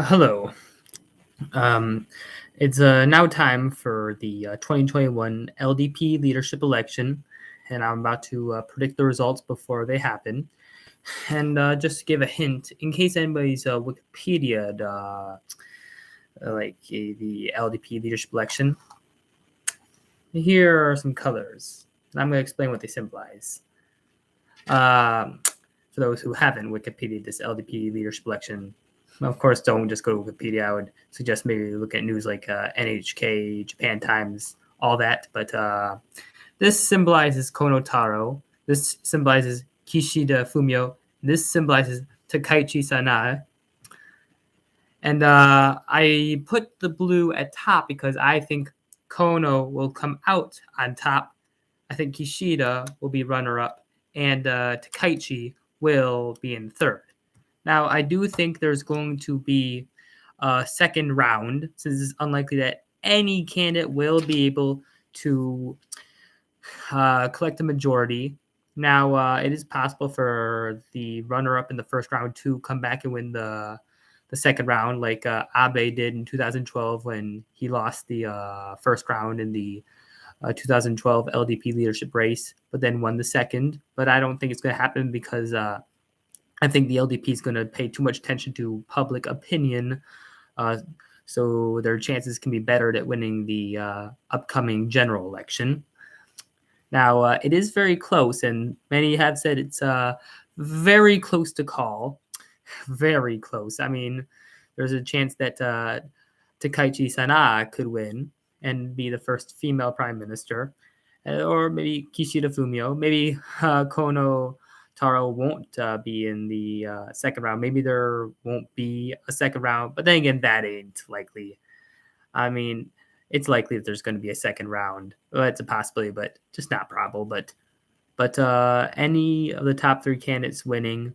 Hello. Um, it's now time for the 2021 LDP leadership election, and I'm about to predict the results before they happen. And just to give a hint, in case anybody's Wikipedia the LDP leadership election, here are some colors. And I'm going to explain what they symbolize. Um, for those who haven't Wikipedia this LDP leadership election, of course, don't just go to Wikipedia. I would suggest maybe look at news like NHK, Japan Times, all that. But this symbolizes Kono Taro. This symbolizes Kishida Fumio. This symbolizes Takaichi Sanae. And I put the blue at top because I think Kono will come out on top. I think Kishida will be runner-up, and Takaichi will be in third. Now, I do think there's going to be a second round, since it's unlikely that any candidate will be able to collect a majority. Now, it is possible for the runner-up in the first round to come back and win the second round, like Abe did in 2012 when he lost the first round in the 2012 LDP leadership race, but then won the second. But I don't think it's going to happen because I think the LDP is going to pay too much attention to public opinion, so their chances can be bettered at winning the upcoming general election. Now, it is very close, and many have said it's very close to call. Very close. I mean, there's a chance that Takaichi Sanae could win and be the first female prime minister, or maybe Kishida Fumio. Maybe Kono Taro won't be in the second round. Maybe there won't be a second round, but then again, that ain't likely. I mean, it's likely that there's going to be a second round. Well, it's a possibility, but just not probable. But any of the top three candidates winning,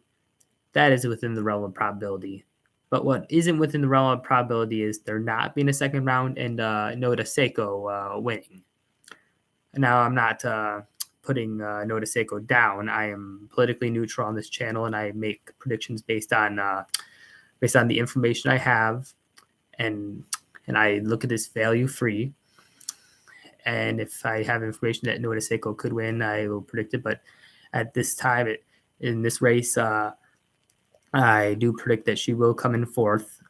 that is within the realm of probability. But what isn't within the realm of probability is there not being a second round and Noda Seiko winning. Now, I'm not putting Noda Seiko down. I am politically neutral on this channel, and I make predictions based on the information I have, and I look at this value free. And if I have information that Noda Seiko could win, I will predict it. But at this time, in this race, I do predict that she will come in fourth,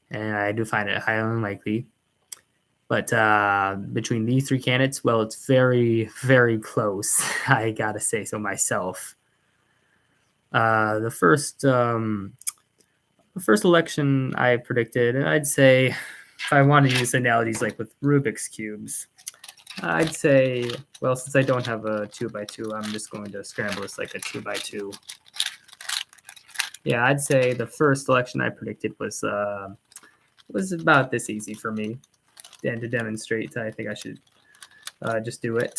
and I do find it highly unlikely. But between these three candidates, well, it's very, very close. I gotta say so myself. The first election I predicted, and I'd say, if I want to use analogies like with Rubik's cubes, I'd say, well, since I don't have a 2x2, I'm just going to scramble this like a 2x2. Yeah, I'd say the first election I predicted was about this easy for me. And to demonstrate, I think I should just do it.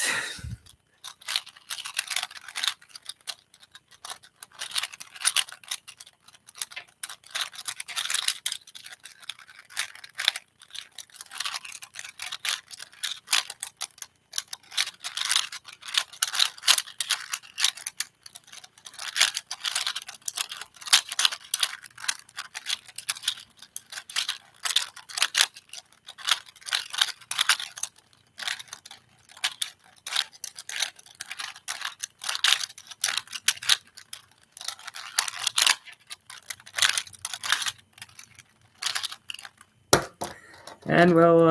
And well,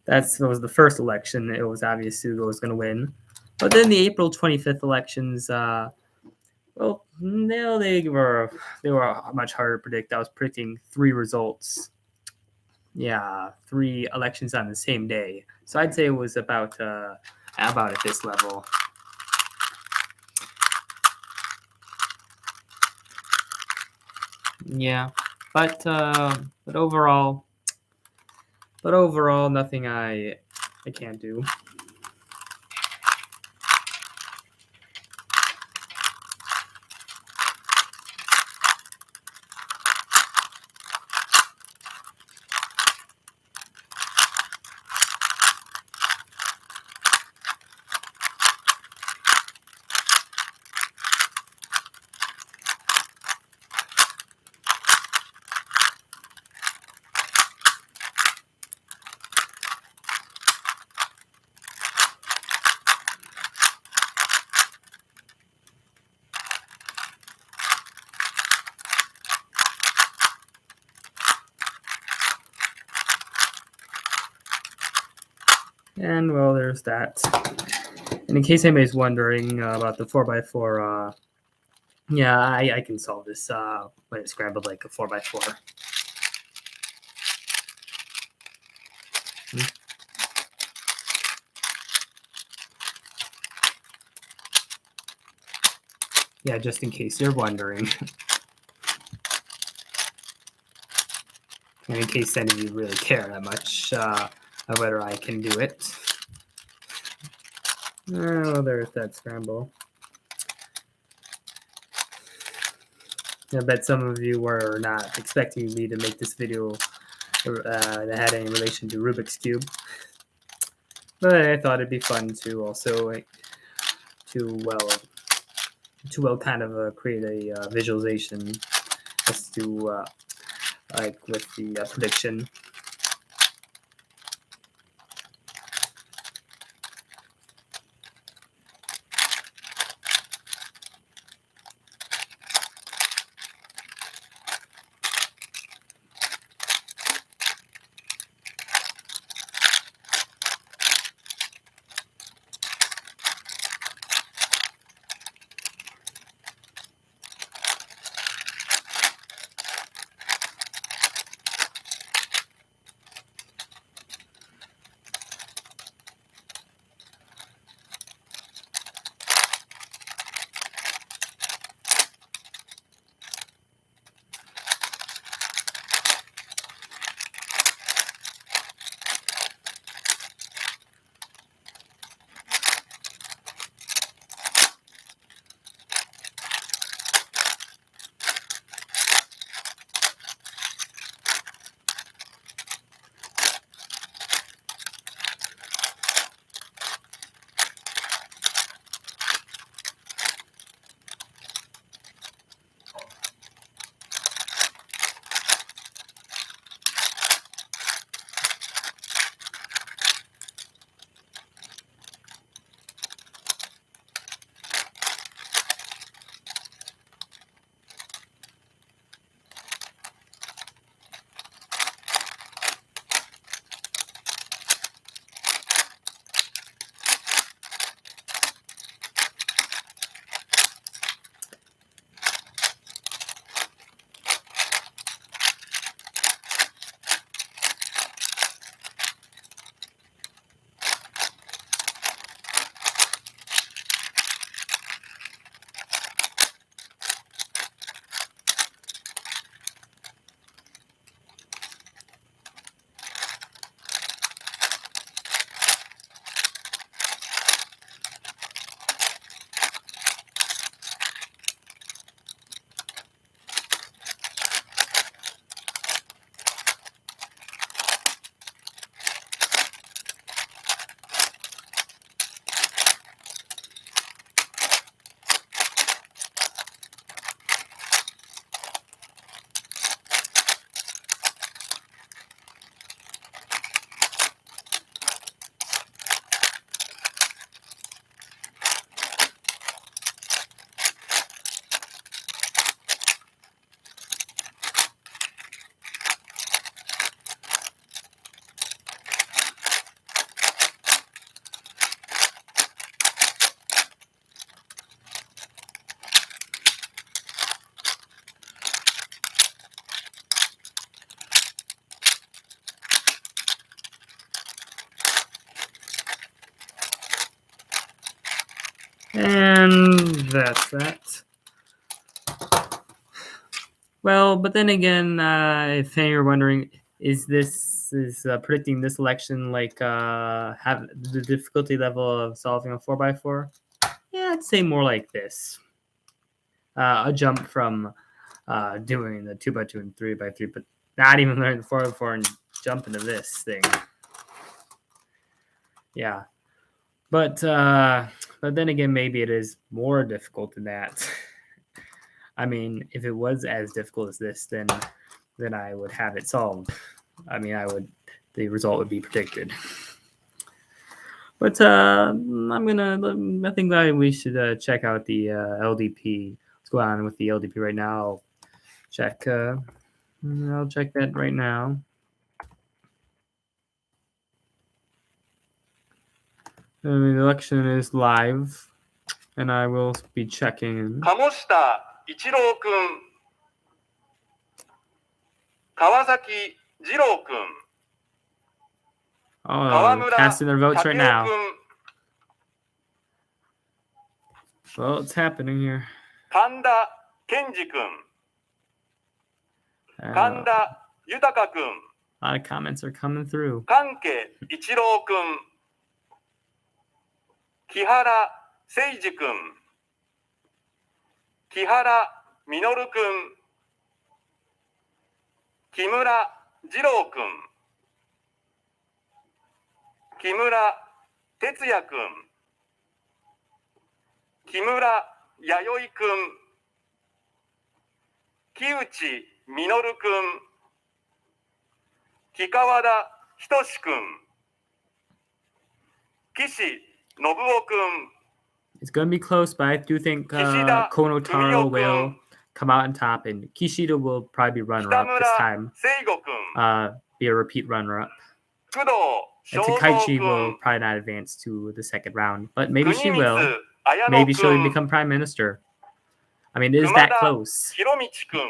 that was the first election. It was obvious who was going to win. But then the April 25th elections, well, no, they were much harder to predict. I was predicting three results. Yeah, three elections on the same day. So I'd say it was about at this level. Yeah, but overall, nothing I can't do. And well, there's that. And in case anybody's wondering about the 4x4, yeah, I can solve this when it's scrambled like a 4x4. Yeah, just in case you're wondering. And in case any of you really care that much of whether I can do it. Oh, there's that scramble. I bet some of you were not expecting me to make this video that had any relation to Rubik's Cube. But I thought it'd be fun to also kind of create a visualization as to like with the prediction. And that's that. Well, but then again, if you're wondering, is predicting this election like have the difficulty level of solving a 4x4? Yeah, I'd say more like this. A jump from doing the 2x2 and 3x3, but not even learning the 4x4 and jump into this thing. Yeah, but then again, maybe it is more difficult than that. I mean, if it was as difficult as this, then I would have it solved. I mean, the result would be predicted. But I think that we should check out the LDP. What's going on with the LDP right now? I'll check that right now. I mean, the election is live, and I will be checking. 鴨下一郎くん、川崎二郎くん、川 Oh, 村 casting their votes right 武雄 now. くん、 Well, it's happening here. 神田健二くん、 A 神田豊くん、 lot of comments are coming through. 関家一郎くん、 木原誠二くん、 木原実くん、 木村二郎くん、 木村哲也くん、 木村弥生くん、 木内実くん、 木川田仁くん、 岸信夫くん、 It's going to be close, but I do think Kishida Kono Taro will Fumio-kun, come out on top, and Kishida will probably be runner-up this 北村 time. 聖吾くん、 Be a repeat runner-up. 工藤 And 正 Takaichi 蔵 will くん、 probably not advance to the second round, but maybe 国 she 光 will. 綾 Maybe 野く she'll ん、 become prime minister. I mean, it is 熊 that 田 close. 博道くん、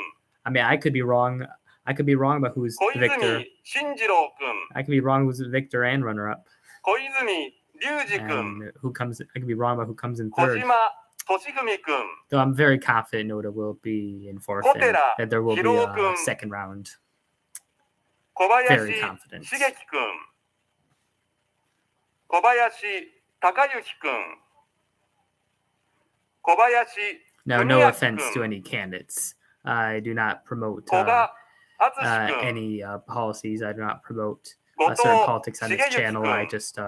I mean, I could be wrong. I could be wrong about who's 小 the victor. 泉進次郎くん、 I could be wrong who's the victor and runner-up. 小泉隆二くん、 And who comes? I could be wrong about who comes in 小 third. 島俊文くん、 Though I'm very confident Noda will be in fourth and Kotera that there will be Hiro-kun. a second round. 小林 Very confident. 茂樹くん、 小林孝之くん、 小林 Now, 文 no 明 offense く to ん、 any candidates. I do not promote 古賀敦くん、 any policies. I do not promote 後 certain 藤 politics on this 茂之 channel. く I ん、 just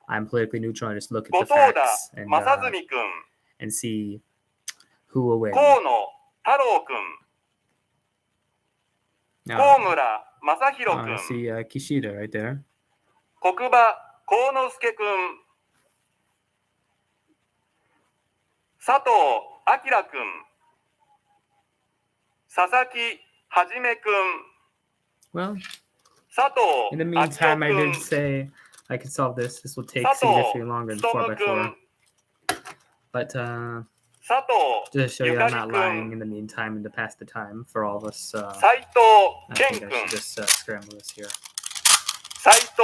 I'm politically neutral. I just look at 後 the 藤田 facts 正純くん、 and see who will win. 河野太郎くん、 Now, 高村正弘く I ん、 see Kishida right there. 国場幸之助くん、 佐藤明くん、 佐々木はじめくん、 Well, 佐藤 in the 明夫 meantime, I く did ん、 say I could solve this. This will take 佐藤 significantly longer than 勉く 4x4. ん、 But 佐藤 just to show ゆ you か I'm り not く lying ん、 in the meantime and to pass the time for all of us. 斉藤 I 健 think く I ん、 should just scramble this here. 斉藤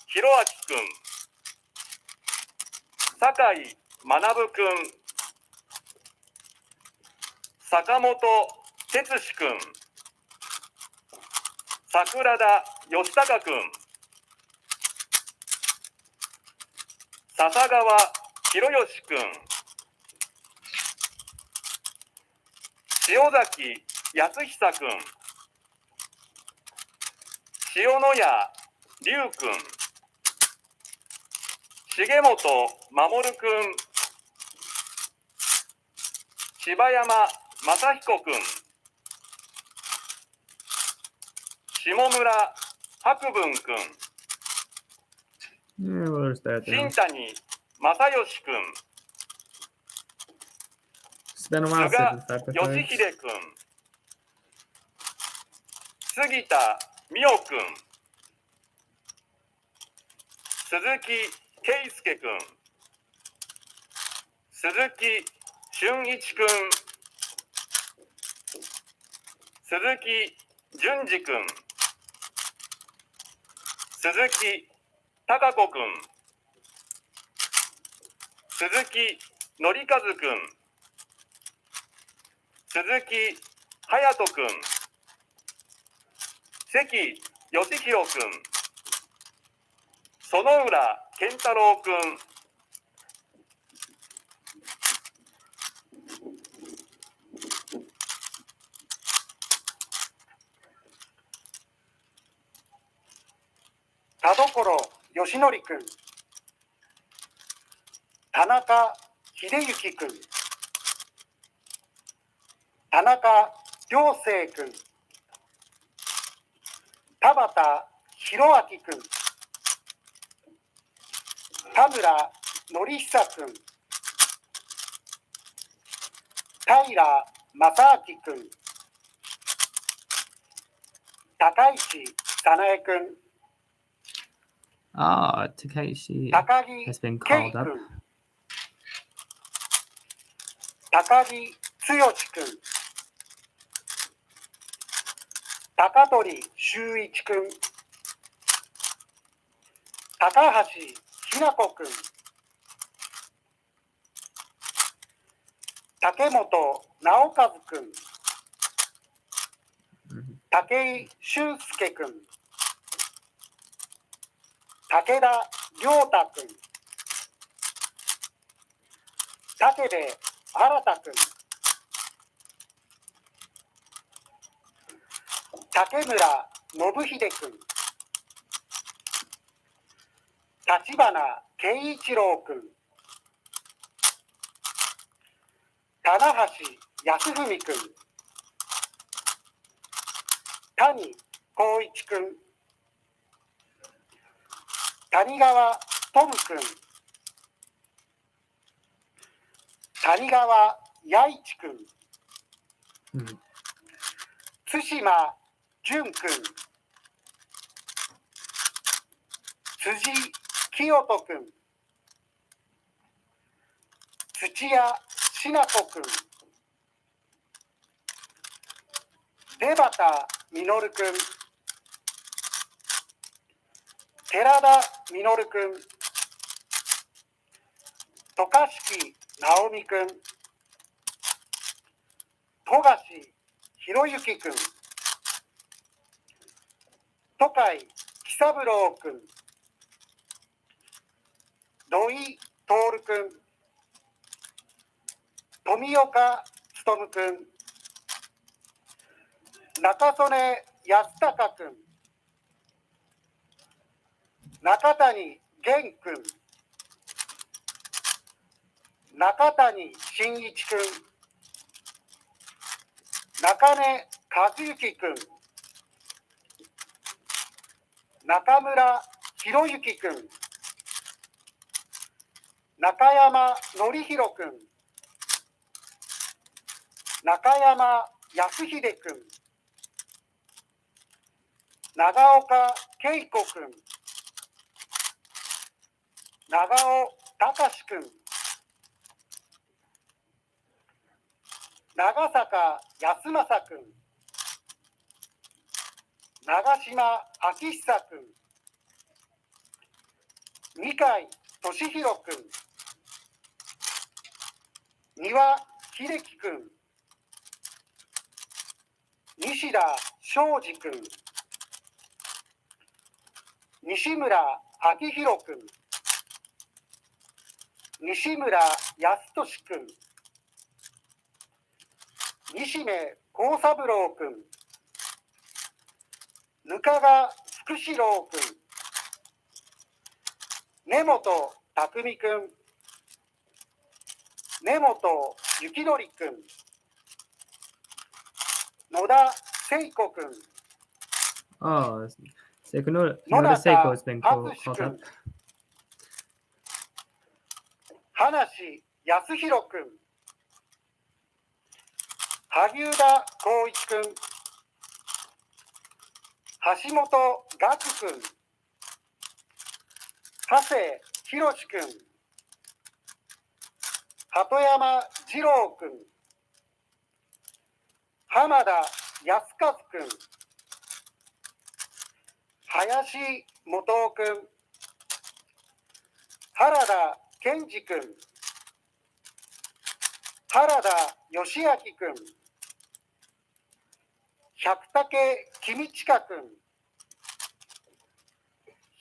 弘明くん、 酒井学くん、 坂本哲司くん、 桜田義孝くん、 笹川博義くん、 塩崎康久くん、 塩谷龍くん、 重本守くん、 柴山正彦くん、 下村博文くん、 Yeah, well, there's that. 新谷正義くん、 It's been a while 菅 since I've been 義 playing. 秀くん、 杉田美代くん、 鈴木圭介くん、 鈴木俊一くん、 鈴木淳二くん、 鈴木貴子くん、 鈴木則和くん、 鈴木隼人くん、 関義弘くん、 園浦健太郎くん、 田所義則くん、 田中秀之くん、 田中良生くん、 田畑博明くん、 田村典久くん、 平正明くん、 高市早苗くん、Takeshi 高木 has been 圭 called up. 君、高木剛君、高取修一君、高橋ひな子君、竹本直和君、武井俊介君、武田良太君、武部新君、竹村信秀君、立花圭一郎君、棚橋康文君、谷光一君、谷川トム君、谷川弥一君、うん対馬淳君、辻清人君、土屋しな子君、出畑実君、寺田実君、渡嘉敷直美君、富樫博之君、戸海喜三郎君、土井徹君、富岡勉君、中曽根康隆君、中谷元君、中谷真一君、中根和幸君、中村博之君、中山典弘君、中山康秀君、長岡恵子君、長尾隆君、長坂康政君、長島昭久君、二階俊博君、丹羽秀樹君、西田昌司君、西村明宏君、西村康俊君、西目幸三郎君、額賀福志郎君、根本匠君、根本幸則君、野田聖子君、 Oh, Noda 野 Seiko 中 has been 敦 called 君 up.、話康弘君、萩生田光一君、橋本岳君、長谷博君、鳩山二郎君、浜田康和君、林元夫君、原田健二君、原田義明君、百武公親君、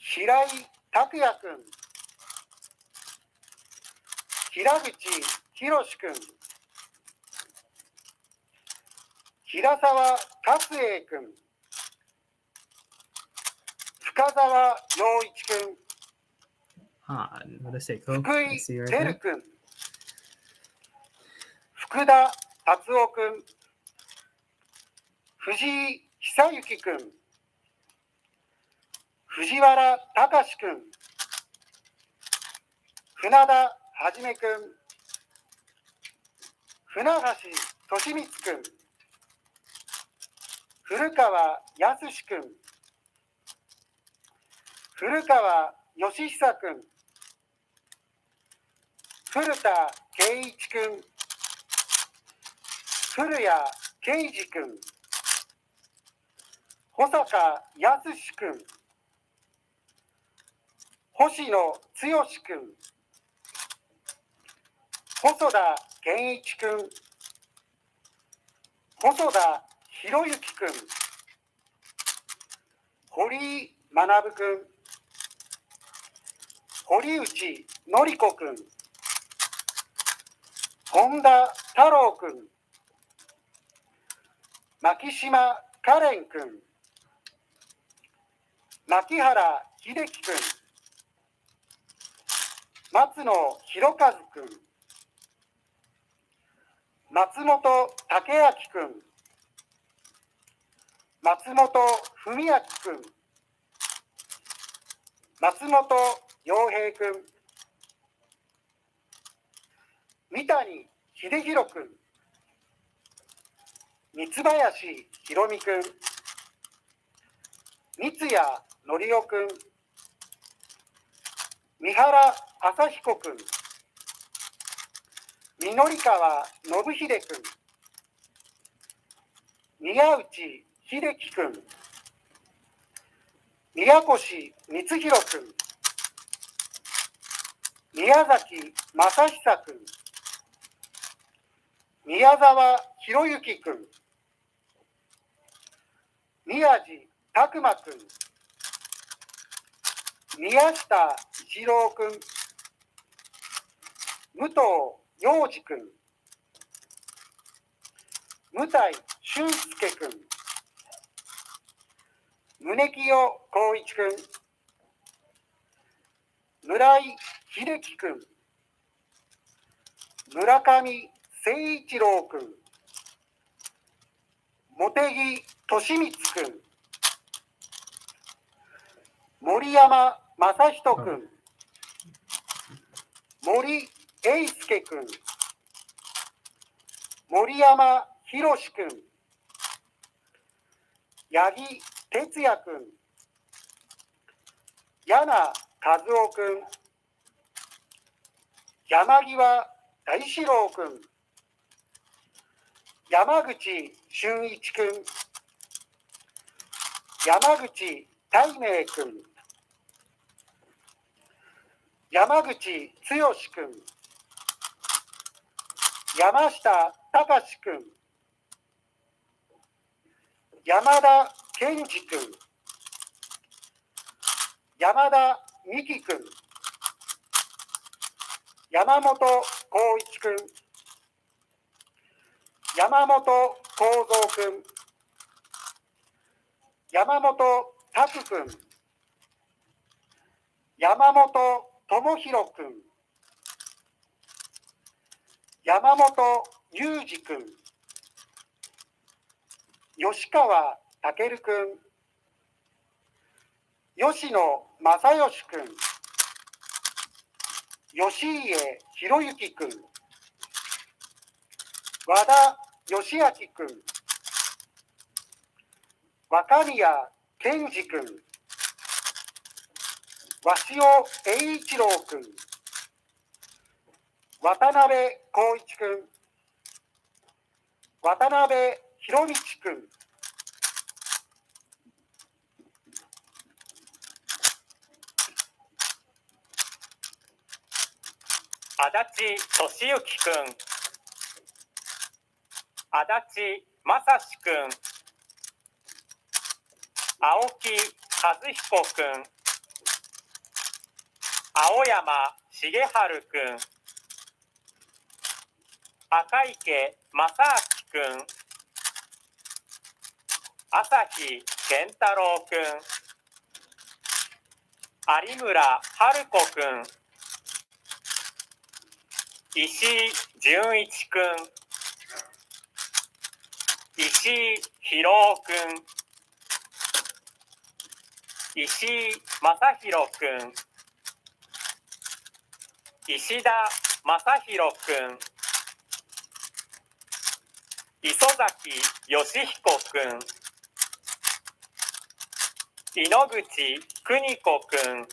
平井拓也君、平口博君、平沢勝栄君、深沢陽一君、 Noda Seiko. 福 I 井 see you right 照 there. 君、福田達夫君、藤井久之君、藤原隆君、船田はじめ君、船橋利光君、古川康君、古川義久くん、古田圭一くん、古谷圭司くん、保坂康くん、星野剛くん、細田健一くん、細田博之くん、堀井学くん、堀内典子くん、本田太郎くん、牧島かれんくん、牧原秀樹くん、松野博和くん、松本武明くん、松本文明くん、松本洋平くん、三谷秀弘くん、三林博美くん、三谷則夫くん、三原朝彦くん、御法川信秀くん、宮内秀樹くん、宮越光弘くん、宮崎正久くん、宮沢博之くん、宮地拓磨くん、宮下一郎くん、武藤洋二くん、向井俊介くん、宗清光一くん、村井秀樹くん、村上誠一郎くん、茂木利光くん、森山正人くん、森英介くん、森山博くん、八木哲也くん、柳和夫くん、山際大志郎くん、山口俊一くん、山口大明くん、山口剛くん、山下隆くん、山田健二くん、山田美希くん、山本浩一くん、山本幸三くん、山本拓くん、山本智弘くん、山本裕二くん、吉川健くん、吉野正義くん、吉家博之くん、和田義明くん、若宮健二くん、鷲尾栄一郎くん、渡辺光一くん、渡辺博道くん、足立俊之くん、足立正史くん、青木和彦くん、青山茂春くん、赤池正明くん、朝日健太郎くん、有村春子くん、石井純一くん、石井博夫くん、石井正弘くん、石田正弘くん、磯崎義彦くん、井ノ口邦子くん、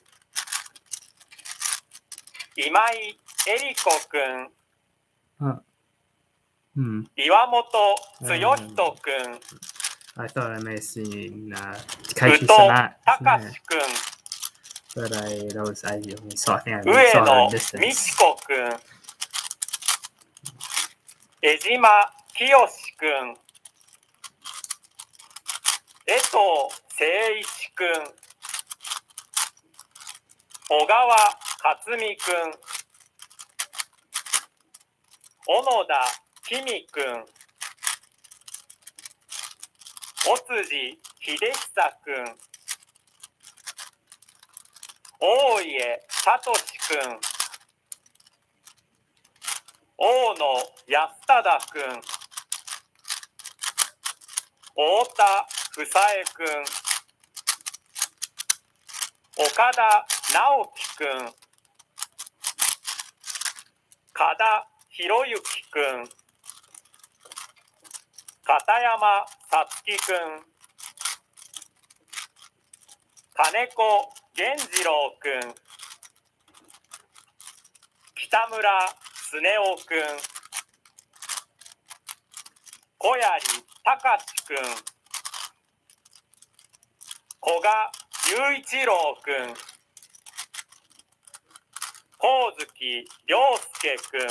今井絵理子くん、あ、うん。岩本剛人くん、 I thought I may have seen 宇回収藤したな。隆くん、 But I only saw, I think I 上 only saw her 野 in 美 distance. 智子くん、江島清くん、江藤誠一くん、小川克美くん、小野田きみくん、尾辻秀久くん、大家聡くん、大野安忠くん、太田房江くん、岡田直樹くん、加田博之くん、片山さつきくん、金子源次郎くん、北村恒夫くん、小槍隆くん、古賀雄一郎くん、光月亮介くん、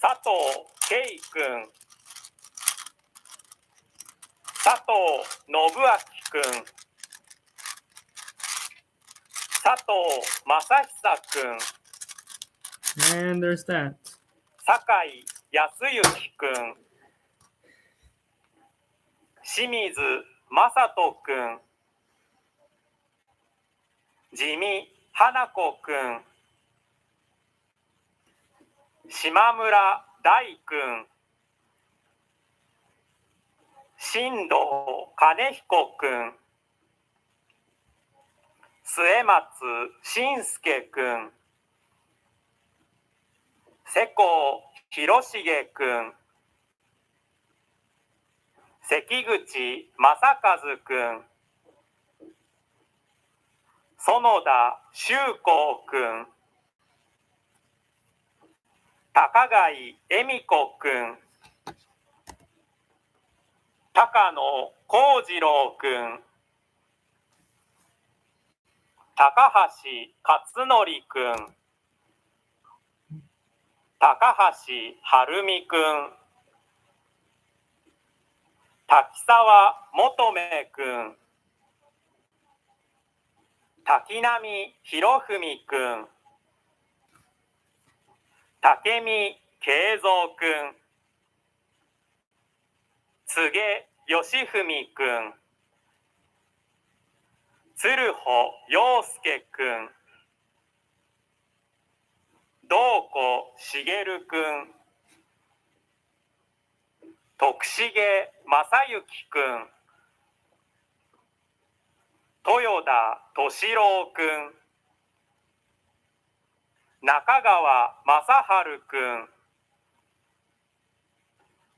佐藤圭くん、佐藤信明くん、佐藤正久くん、 And there's that. 酒井康之くん、清水正人くん、地味花子くん、島村大くん、新藤兼彦くん、末松信介くん、瀬古広重くん、関口正和くん、園田修光くん、高貝恵美子くん、高野幸次郎くん、高橋克典くん、高橋晴美くん、滝沢求めくん、滝波博文くん、武見慶三くん、柘植義文くん、鶴穂陽介くん、道子茂くん、徳重正幸くん、豊田敏郎くん、中川正治くん、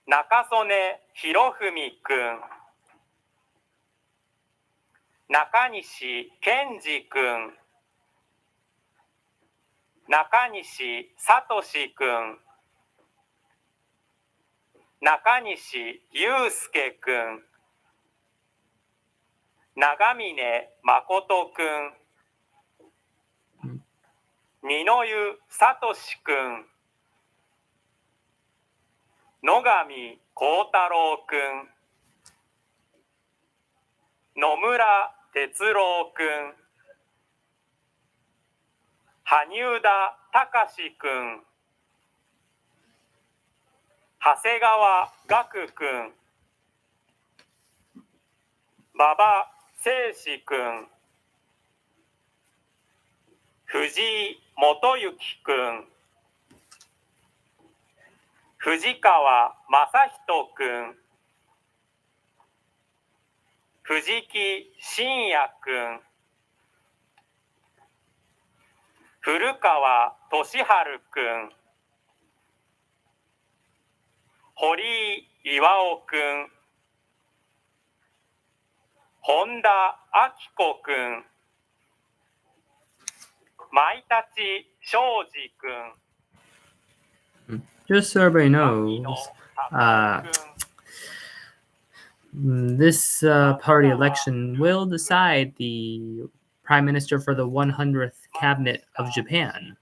中曽根博文くん、中西健二くん、中西聡くん、中西祐介くん、長峰誠くん、二の湯聡くん、野上幸太郎くん、野村哲郎くん、羽生田隆くん、長谷川岳くん、馬場誠司くん、藤井元幸くん、藤川正人くん、藤木真也くん、古川俊治くん、堀井巌くん、本田明子くん、舞立庄司君 Just so everybody 牧野 knows, 隆君 this party election will decide the prime minister for the 100th cabinet of Japan.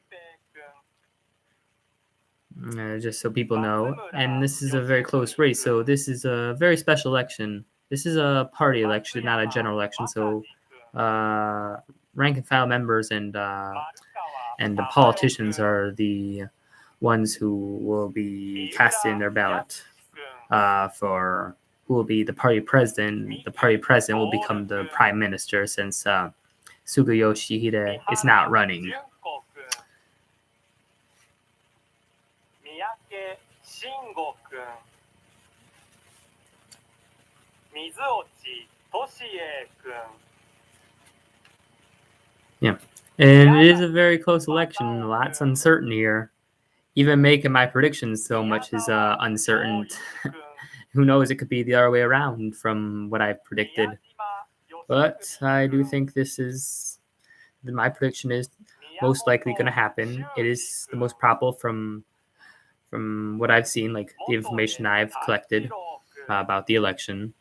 Just so people know, and this is a very close race, so this is a very special election. This is a party election, not a general election, so rank and file members and the politicians are the ones who will be casting their ballot for who will be the party president. The party president will become the prime minister since Suga Yoshihide is not running. 三宅慎吾君水落俊英君 And it is a very close election. Lots uncertain here. Even making my predictions so much is uncertain. Who knows? It could be the other way around from what I've predicted. But I do think this is my prediction is most likely going to happen. It is the most probable from what I've seen, like the information I've collected about the election.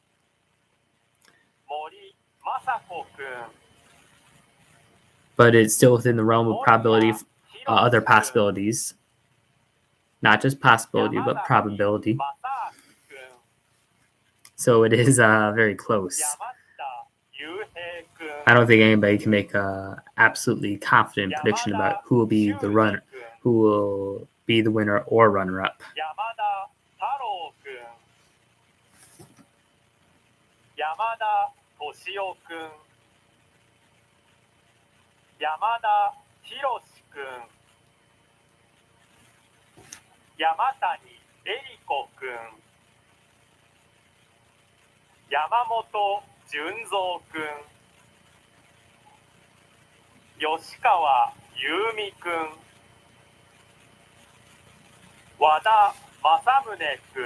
But it's still within the realm of probability of other possibilities. Not just possibility, but probability. So it is very close. I don't think anybody can make a absolutely confident prediction about who will be the runner, who will be the winner or runner-up. 山田敏夫君山田博君山谷恵理子君山本純三君吉川優美君和田政宗君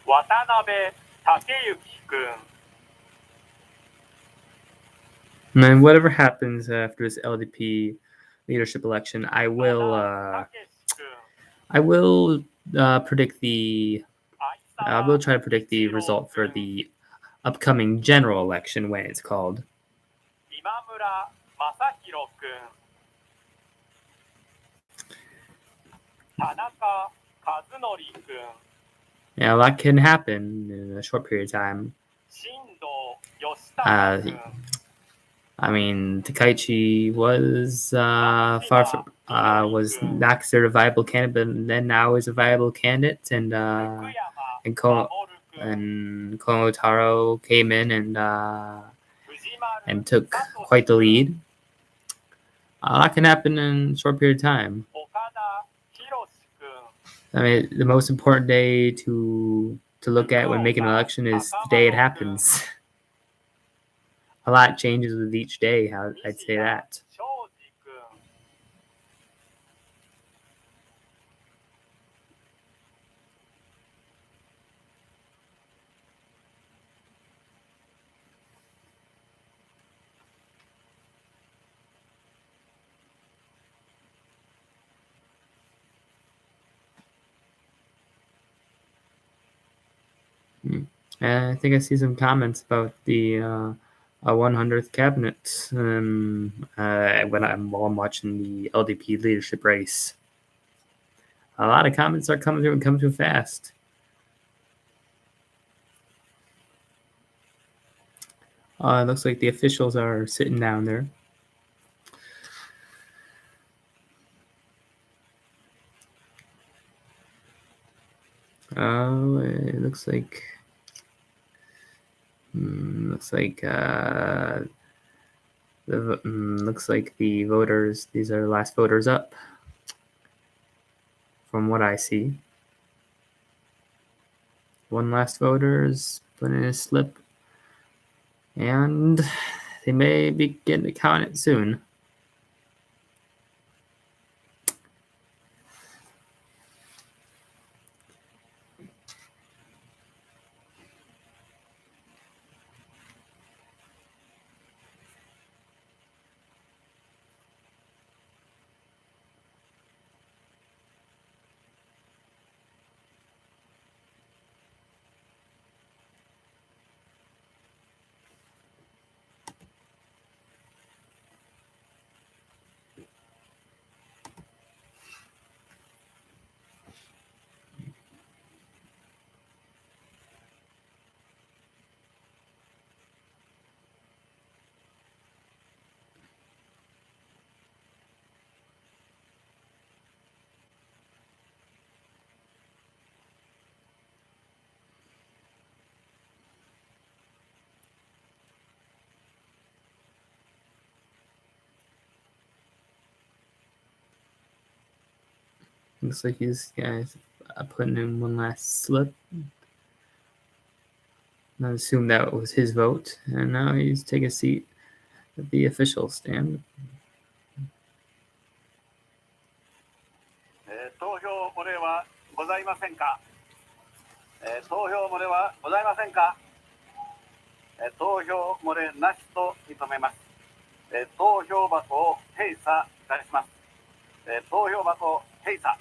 渡辺武之君 And whatever happens after this LDP leadership election, I will predict the I will try to predict the result for the upcoming general election when it's called. 今村雅弘君田中和則君 Yeah, a lot can happen in a short period of time. 新藤義孝君 I mean, Takaichi was was not considered a viable candidate, but then now is a viable candidate, and Kono Taro came in and took quite the lead. A lot can happen in a short period of time. 岡田博君 I mean, the most important day to look at when making an election is the day it happens. A lot changes with each day. I'd say that. 庄司君 I think I see some comments about the 100th cabinet while I'm watching the LDP leadership race. A lot of comments are coming through and coming through fast. It looks like the officials are sitting down there. It looks like the voters. These are the last voters up, from what I see. One last voter's putting in his slip, and they may be getting to count it soon. Looks like he's putting in one last slip. I assume that was his vote, and now he's taking a seat at the official stand. 投票漏れはございませんか。投票漏れはございませんか。投票漏れなしと認めます。投票箱を閉鎖いたします。投票箱閉鎖。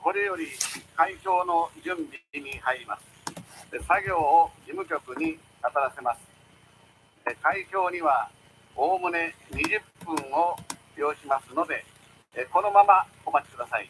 これより開票の準備に入ります。作業を事務局に当たらせます。開票にはおおむね20分を要しますので、このままお待ちください。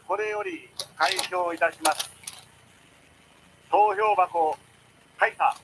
これより開票いたします。投票箱開鎖。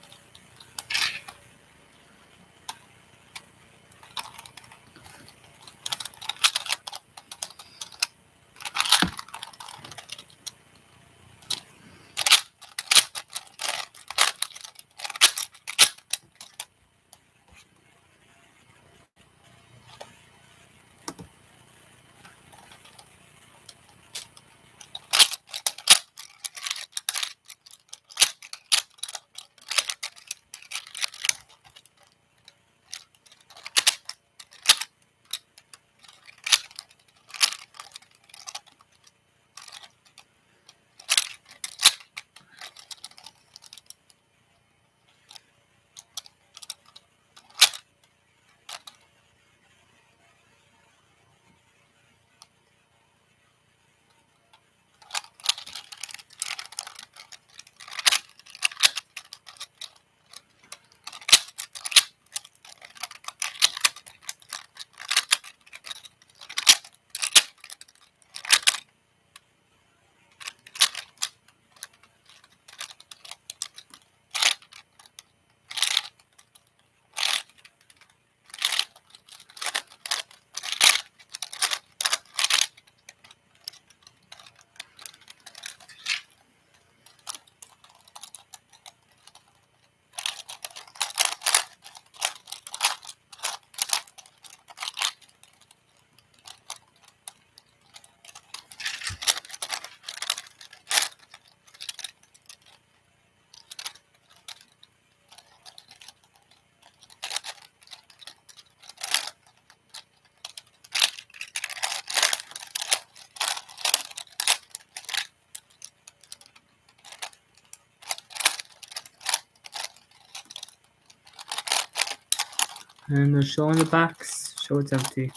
And they're showing the box. Show it's empty.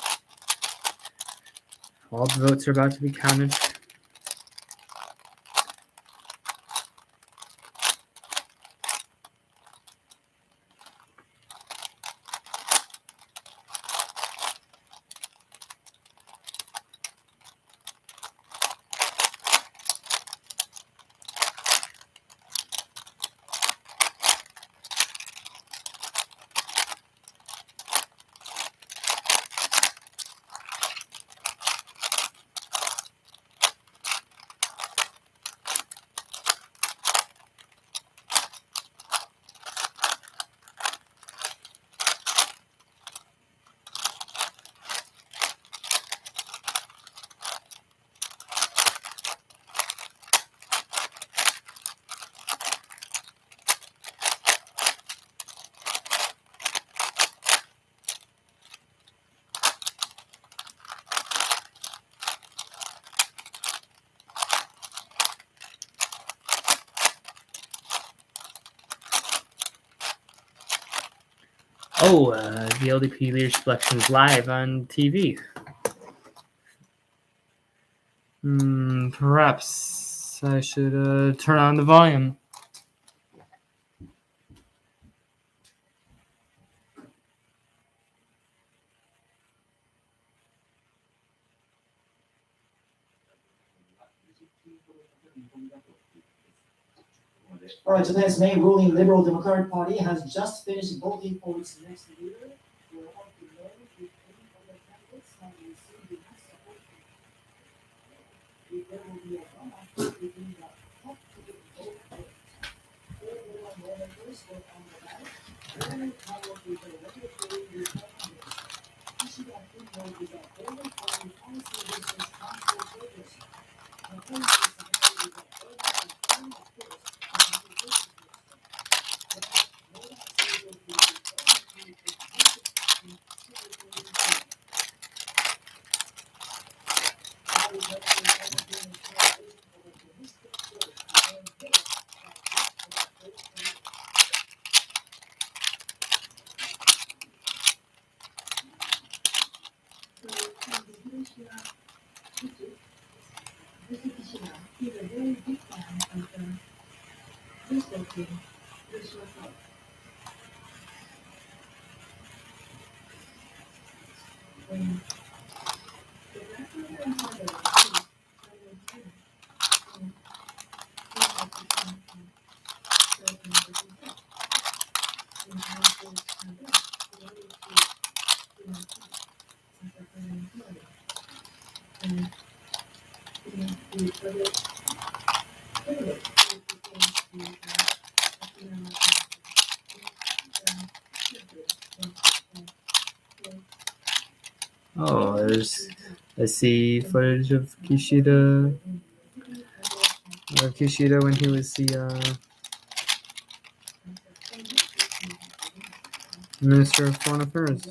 All the votes are about to be counted. Oh, the LDP leadership election is live on TV. Perhaps guess I should turn on the volume. All right, Japan's main ruling Liberal Democratic Party has just finished voting for its next leader. We want to know if any other candidates have received enough support. If there will be a runoff between the top two vote players. All lawmakers were on the ballot. All power with the regulatory reform candidates. Kishida Fumio is a former foreign policy research council chairperson. The policy secretary is a former foreign affairs and communications minister. He's a very big fan of the baseball team, the shortstop. The grandfather and father of the team are in China, and he has become self-made himself. In time for Canada, he wanted to be on top as a foreign employee. And the other privilege is became the African American Oh, I see footage of Kishida when he was the Minister of Foreign Affairs.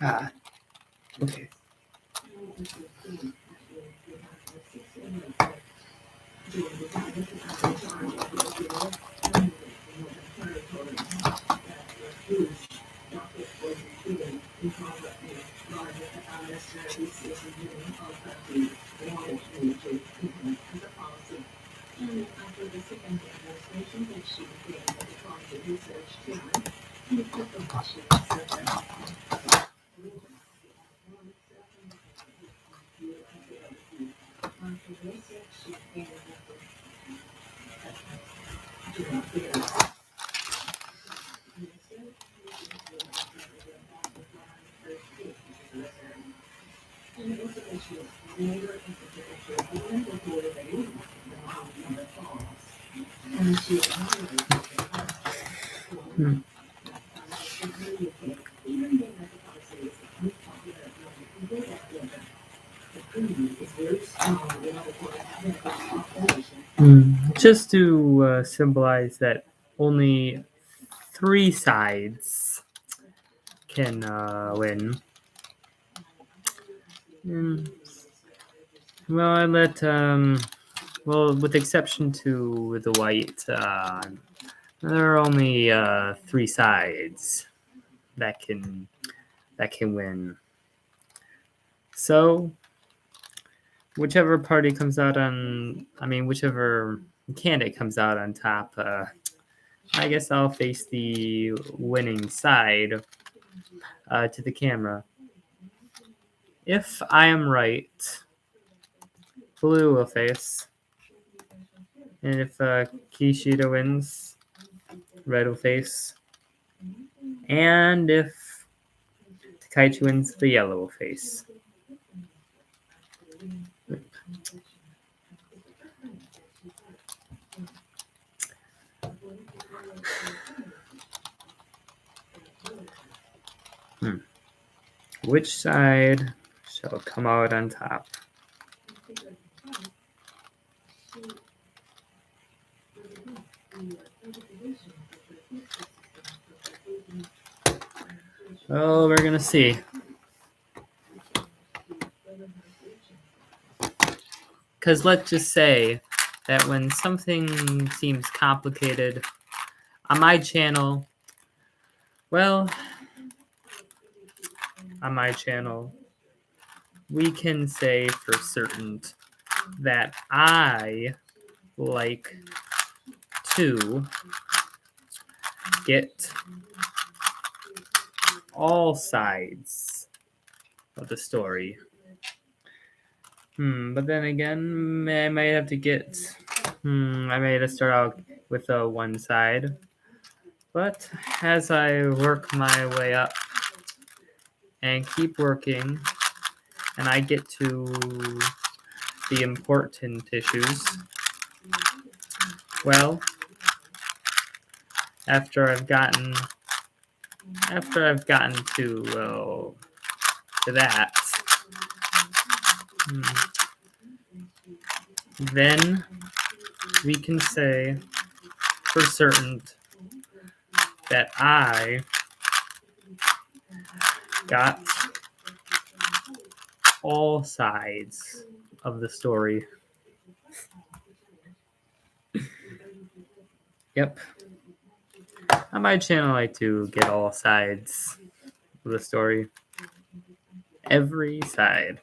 Ah, okay. Just to symbolize that only 3 sides can win. Well, I let well, with exception to the white, there are only 3 sides that can win. So, whichever party comes out on, whichever candidate comes out on top, I guess I'll face the winning side to the camera. If I am right, blue will face. And if Kishida wins, red will face. And if Takaichi wins, the yellow will face. Which side shall come out on top? Well, we're going to see. Because let's just say that when something seems complicated on my channel, well, on my channel, we can say for certain that I like to get all sides of the story. But then again, I might have to get. I might have to start out with one side. But as I work my way up and keep working, and I get to the important issues, well, after I've gotten to that, then we can say for certain that I got all sides of the story. Yep. On my channel, I like to get all sides of the story. Every side.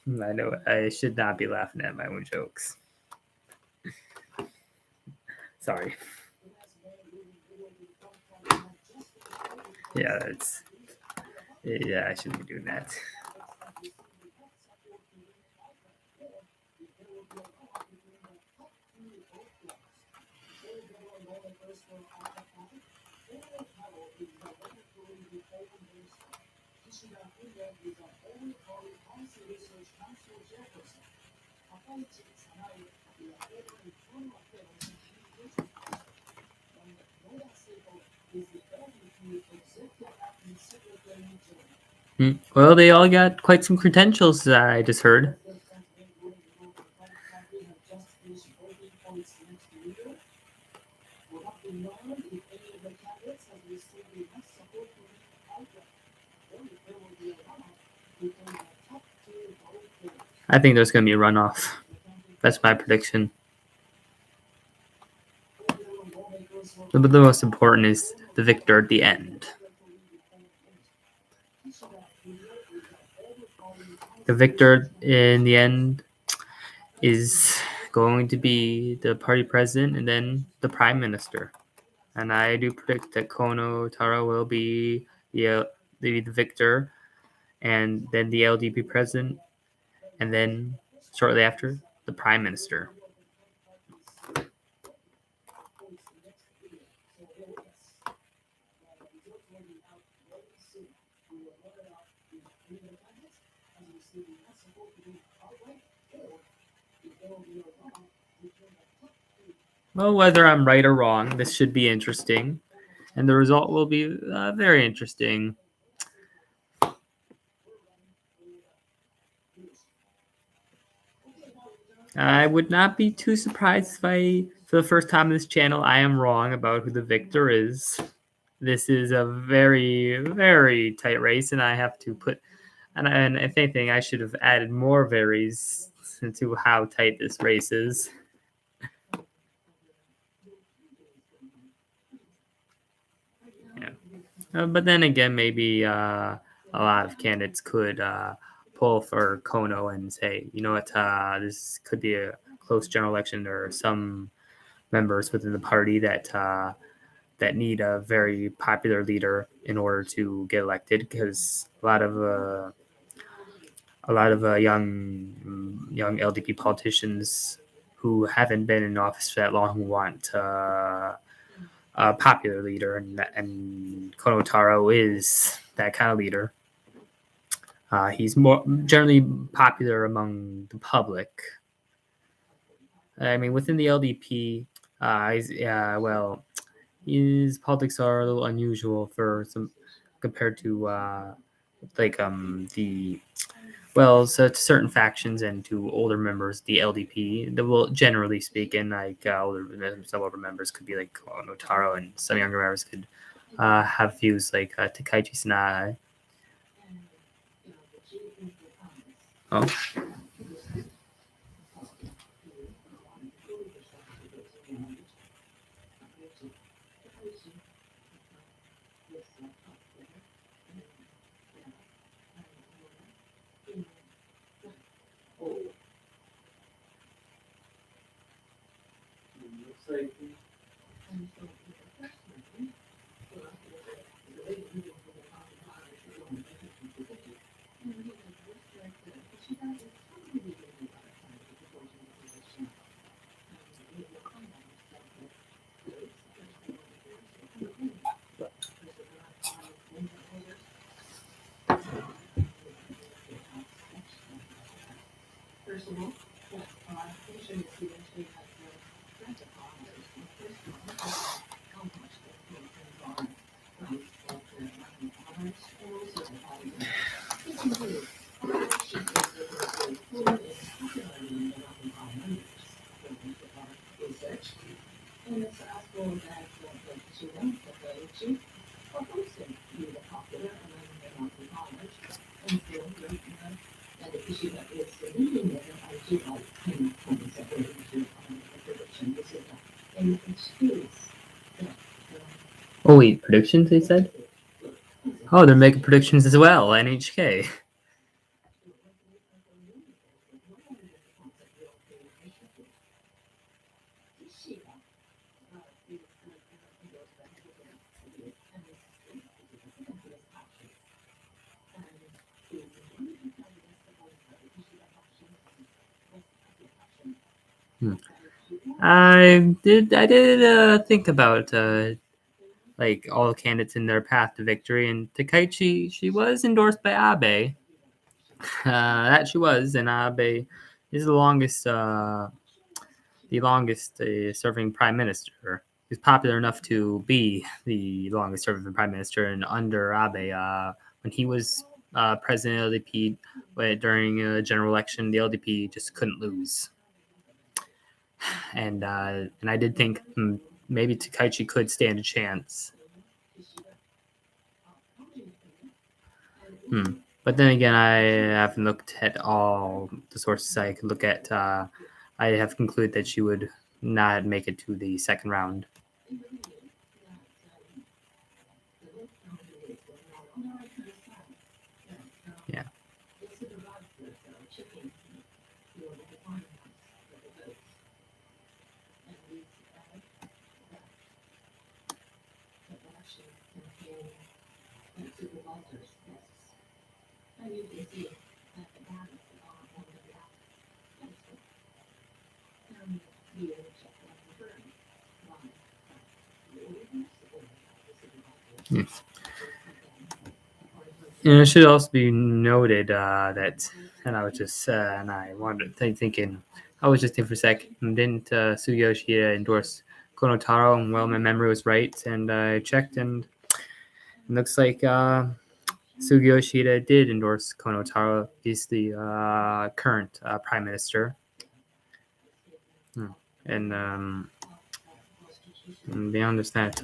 I know I should not be laughing at my own jokes. Sorry. Yeah, I shouldn't be doing that. Well, they all got quite some credentials, I just heard. I think there's going to be a runoff. That's my prediction. But the most important is the victor at the end. The victor in the end is going to be the party president and then the prime minister. And I do predict that Kono Taro will be the victor, and then the LDP president, and then shortly after, the prime minister. Well, whether I'm right or wrong, this should be interesting, and the result will be very interesting. I would not be too surprised if for the first time on this channel, I am wrong about who the victor is. This is a very, very tight race, and I have to put, and if anything, I should have added more varies into how tight this race is. Yeah. But then again, maybe a lot of candidates could pull for Kono and say, you know what, this could be a close general election, or some members within the party that need a very popular leader in order to get elected, because a lot of young LDP politicians who haven't been in office for that long who want a popular leader, and Kono Taro is that kind of leader. He's more generally popular among the public. I mean, within the LDP, his politics are a little unusual for some compared to to certain factions and to older members of the LDP. Generally speaking, some older members could be like Notaro, and some younger members could have views like Takaichi Sanai. Oh. First of all, I'm pretty sure the CHP has rental kilometers. The first one is how much they pay for the from both the running hours and also the holiday. It's really, she says that the food is popularly in the running hours according to our research. And it's also that the students, the age, are also really popular among the running hours. And so, and the issue that is leading it, I do like kind of points that we're into the prediction. This is an experience. Oh wait, predictions they said? Oh, they're making predictions as well, NHK. I did think about like all the candidates in their path to victory, and Takaichi, she was endorsed by Abe. That she was, and Abe is the longest serving prime minister. He's popular enough to be the longest serving prime minister, and under Abe, when he was president of the LDP during a general election, the LDP just couldn't lose. And I did think maybe Takaichi could stand a chance. But then again, I haven't looked at all the sources I could look at. I have concluded that she would not make it to the second round. Yeah. And it should also be noted that, and I was just, and I wanted thinking, I was just thinking for a second, didn't Sugi Yoshida endorse Konotaro? And well, my memory was right, and I checked, and it looks like Sugi Yoshida did endorse Konotaro. He's the current prime minister. And beyond that,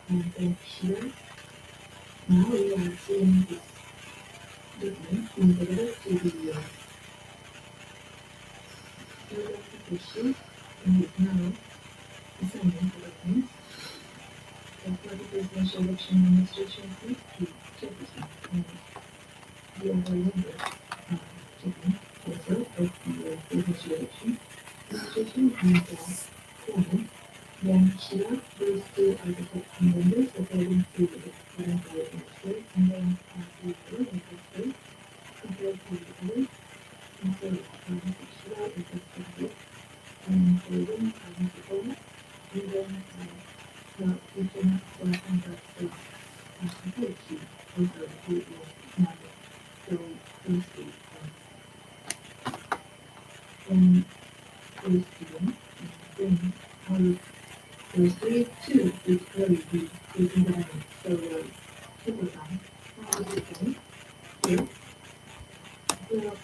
And then here, now we are seeing this movement integrated to the LDP issue, and now assignment development. The Party Presidential Election Administration Committee Chairperson and the other member chairman also of the presidential election administration and chairman. Then Shira, those two are the top members according to the current administration, and then the other administration compared to the other. And so Shira is the president, and then Mr. Gomez, and then Lieutenant Commander Hitachi, also who is not so closely and close to them. Then there's two is very big environment. So people time, how is it going? Here. Well,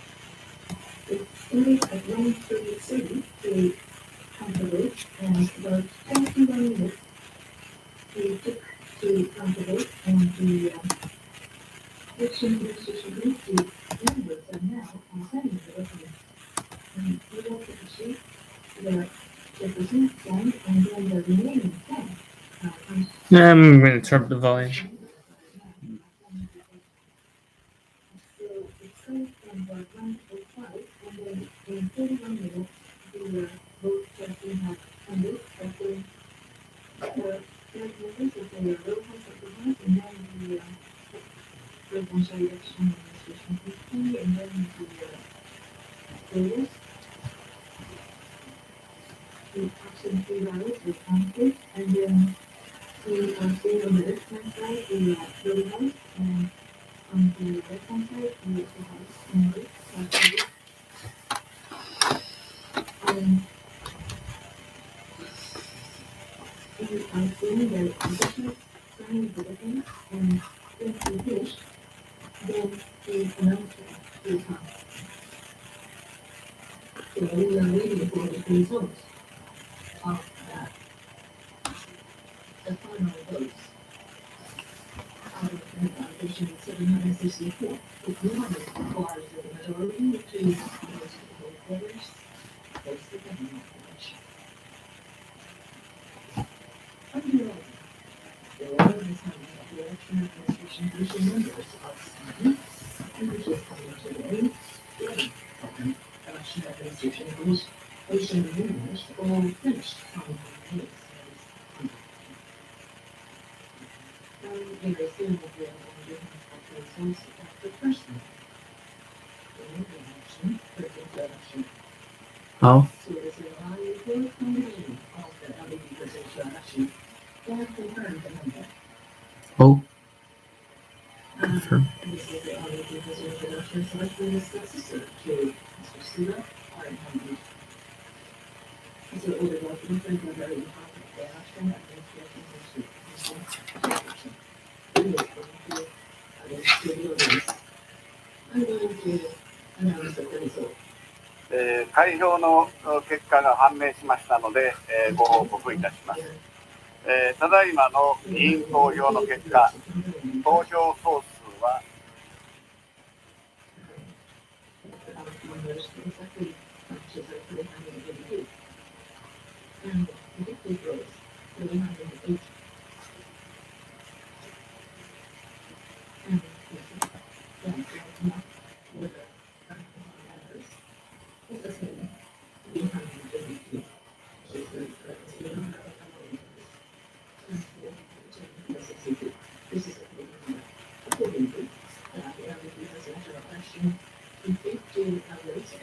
it started at 1:33 to count the vote, and about 21 minutes we took to count the vote, and the election administration committee members are now signing the documents. And we will take a sheet, the chairperson signed, and then the remaining 10 comes. I'm going to turn up the volume. So it started from 1:05, and then in 31 minutes, the vote has been counted, and then the third members of the roll call representatives, and then the presidential election administration committee, and then the voters. The absentee ballots were counted, and then we are seeing on the left-hand side the voting house, and on the right-hand side the house members are counted. And we are seeing the officials signing the documents, and when we finish, then the announcement will come. So we are waiting for the results of the final votes. Out of the foundation 764, if no one requires the majority to vote voters, that's the government election. Under the order is having the election administration commission members of signing, and which is coming today, the election administration commission members all finished signing the minutes. They assume that the results of the first one. The election, presidential election. Oh, So it is a valuable combination of the LDP presidential election and confirmed the number. oh, This is the LDP presidential election selected as successor to Mr. Suga, R&D. So it would have been very important the election administration election. I'm going to announce the result. 開票の結果が判明しましたので、ご報告いたします。ただいまの議員投票の結果、投票総数は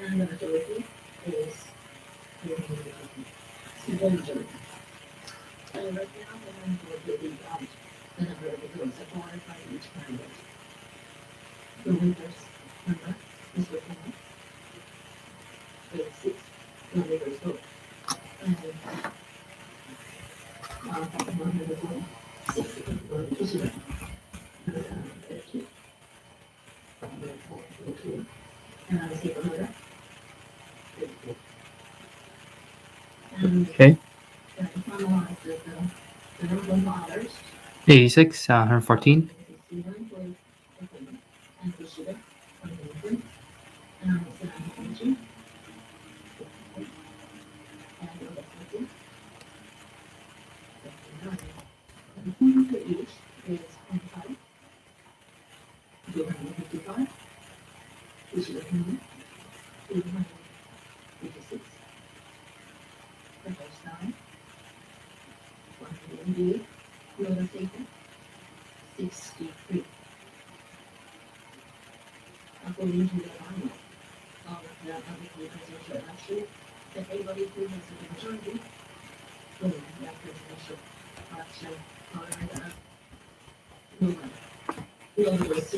and the majority is the majority. So right now, the number will be out. The number of the votes acquired by each candidate. The winner's number is written out. 86. The winner's vote. And 106. And I see the letter. And okay. finalize the number of others 86, 114. According to the Bible, all of the LDP presidential election, that anybody who has a majority will win that presidential election.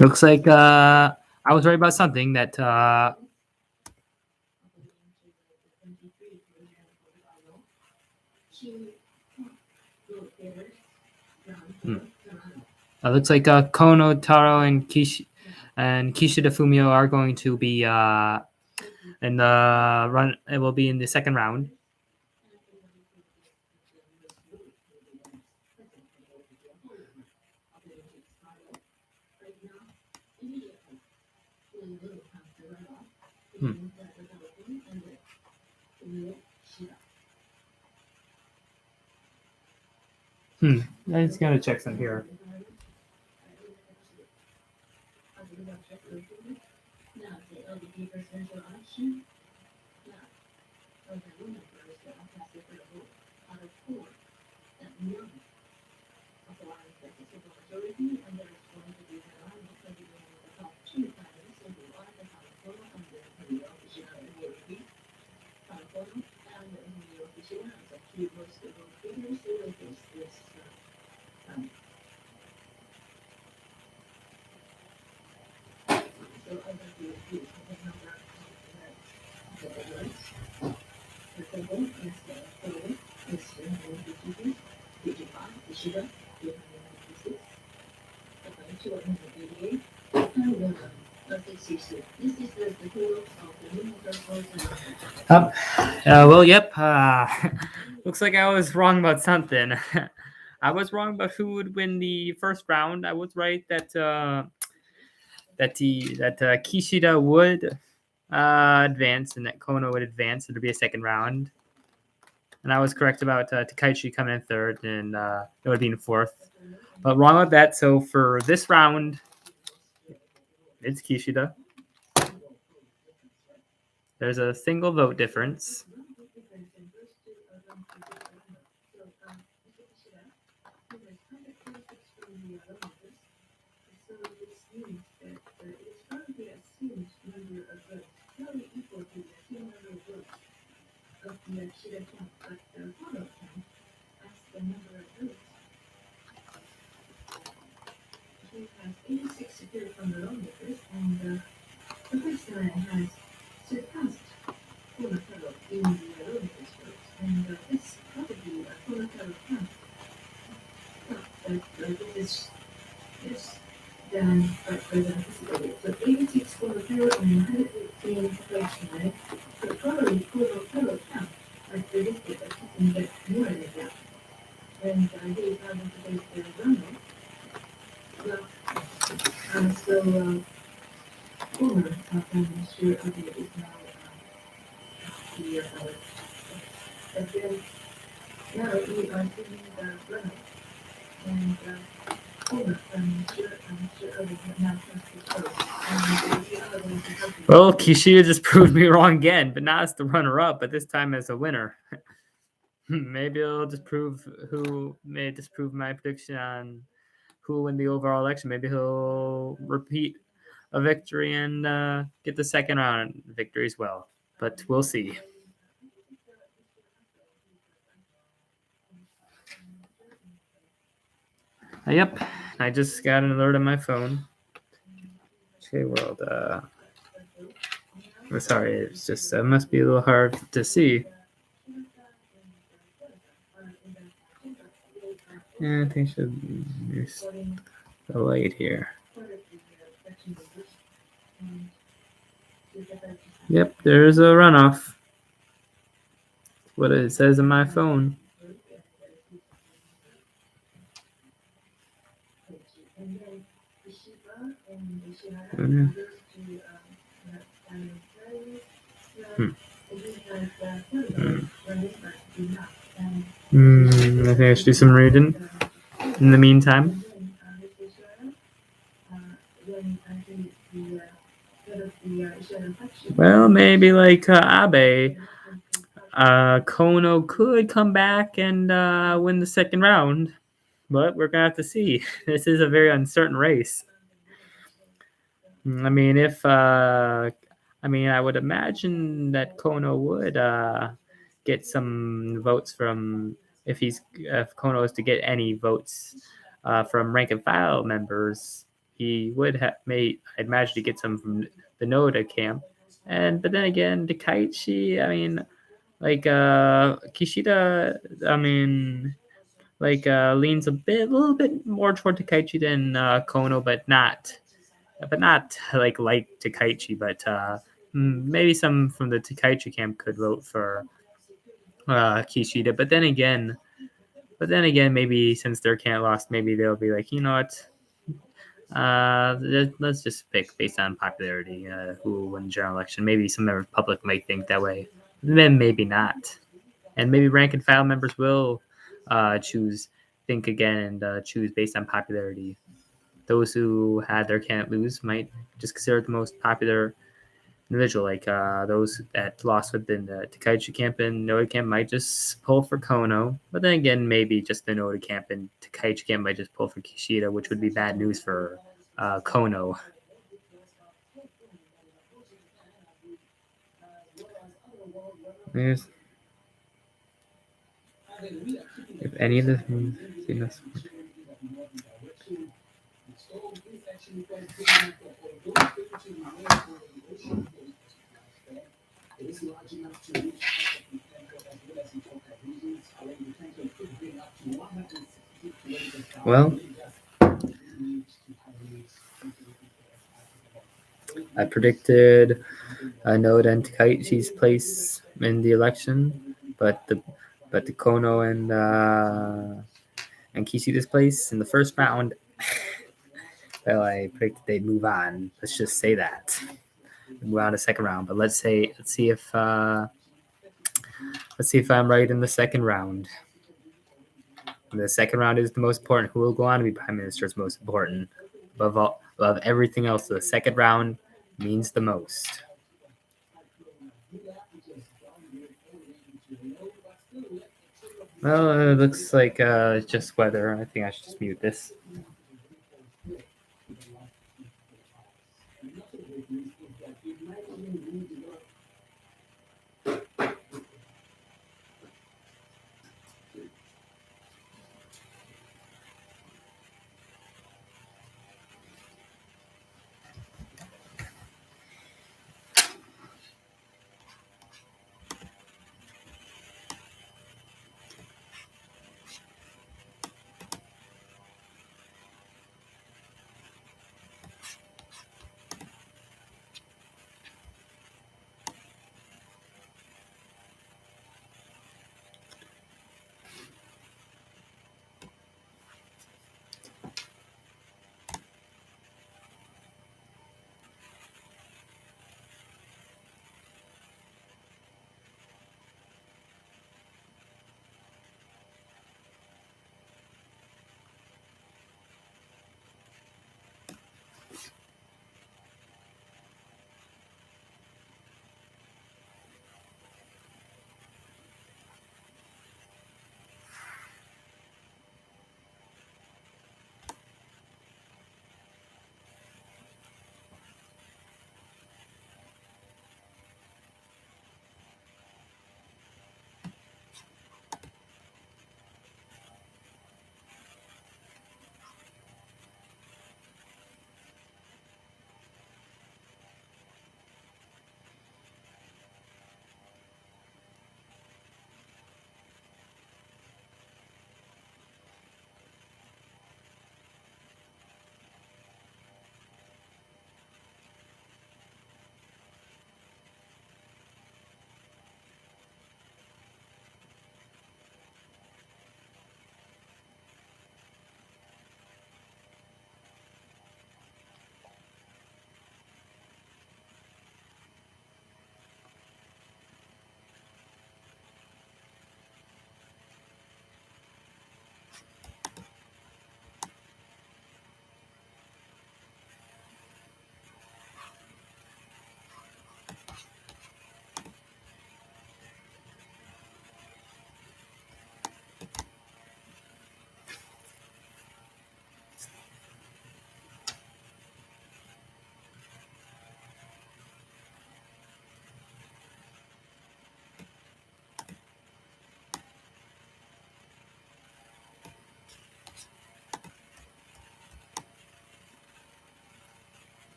Looks like I was right about something that looks like Kono, Taro, and Kishida Fumio are going to be in the run. It will be in the second round. I just gotta check some here. Well, yep. Looks like I was wrong about something. I was wrong about who would win the first round. I was right that Kishida would advance and that Kono would advance. It would be a second round. And I was correct about Takaichi coming in third, and it would be in fourth. But wrong about that. So for this round, it's Kishida. There's a single vote difference. Well, Kishida just proved me wrong again, but not as the runner-up, but this time as a winner. Maybe it'll disprove my prediction on who will win the overall election. Maybe he'll repeat a victory and get the second round victory as well. But we'll see. Yep, I just got an alert on my phone. Okay, world. Sorry, it's just it must be a little hard to see. Yeah, I think should use the light here. Yep, there's a runoff. That's what it says on my phone. Hmm. I think I should do some reading in the meantime. Well, maybe like Abe, Kono could come back and win the second round, but we're gonna have to see. This is a very uncertain race. I mean, I would imagine that Kono would get some votes from if Kono is to get any votes from rank and file members, he would have made. I'd imagine to get some from the Noda camp, but then again, Takaichi. I mean, like Kishida. I mean, like leans a little bit more toward Takaichi than Kono, but not like Takaichi, but maybe some from the Takaichi camp could vote for Kishida. But then again, maybe since their camp lost, maybe they'll be like, you know what? Let's just pick based on popularity who will win the general election. Maybe some members of the public might think that way. Then maybe not. And maybe rank and file members will think again and choose based on popularity. Those who had their can't lose might just consider it the most popular individual. Like those that lost within the Takaichi camp and Noda camp might just pull for Kono. But then again, maybe just the Noda camp and Takaichi camp might just pull for Kishida, which would be bad news for Kono. If any of this. Well, I predicted Noda and Takaichi's place in the election, but the Kono and Kishida's place in the first round. Well, I predicted they'd move on. Let's just say that move on to second round. But let's see if I'm right in the second round. And the second round is the most important. Who will go on to be prime minister is most important. Above everything else, the second round means the most. Well, it looks like it's just weather. I think I should just mute this.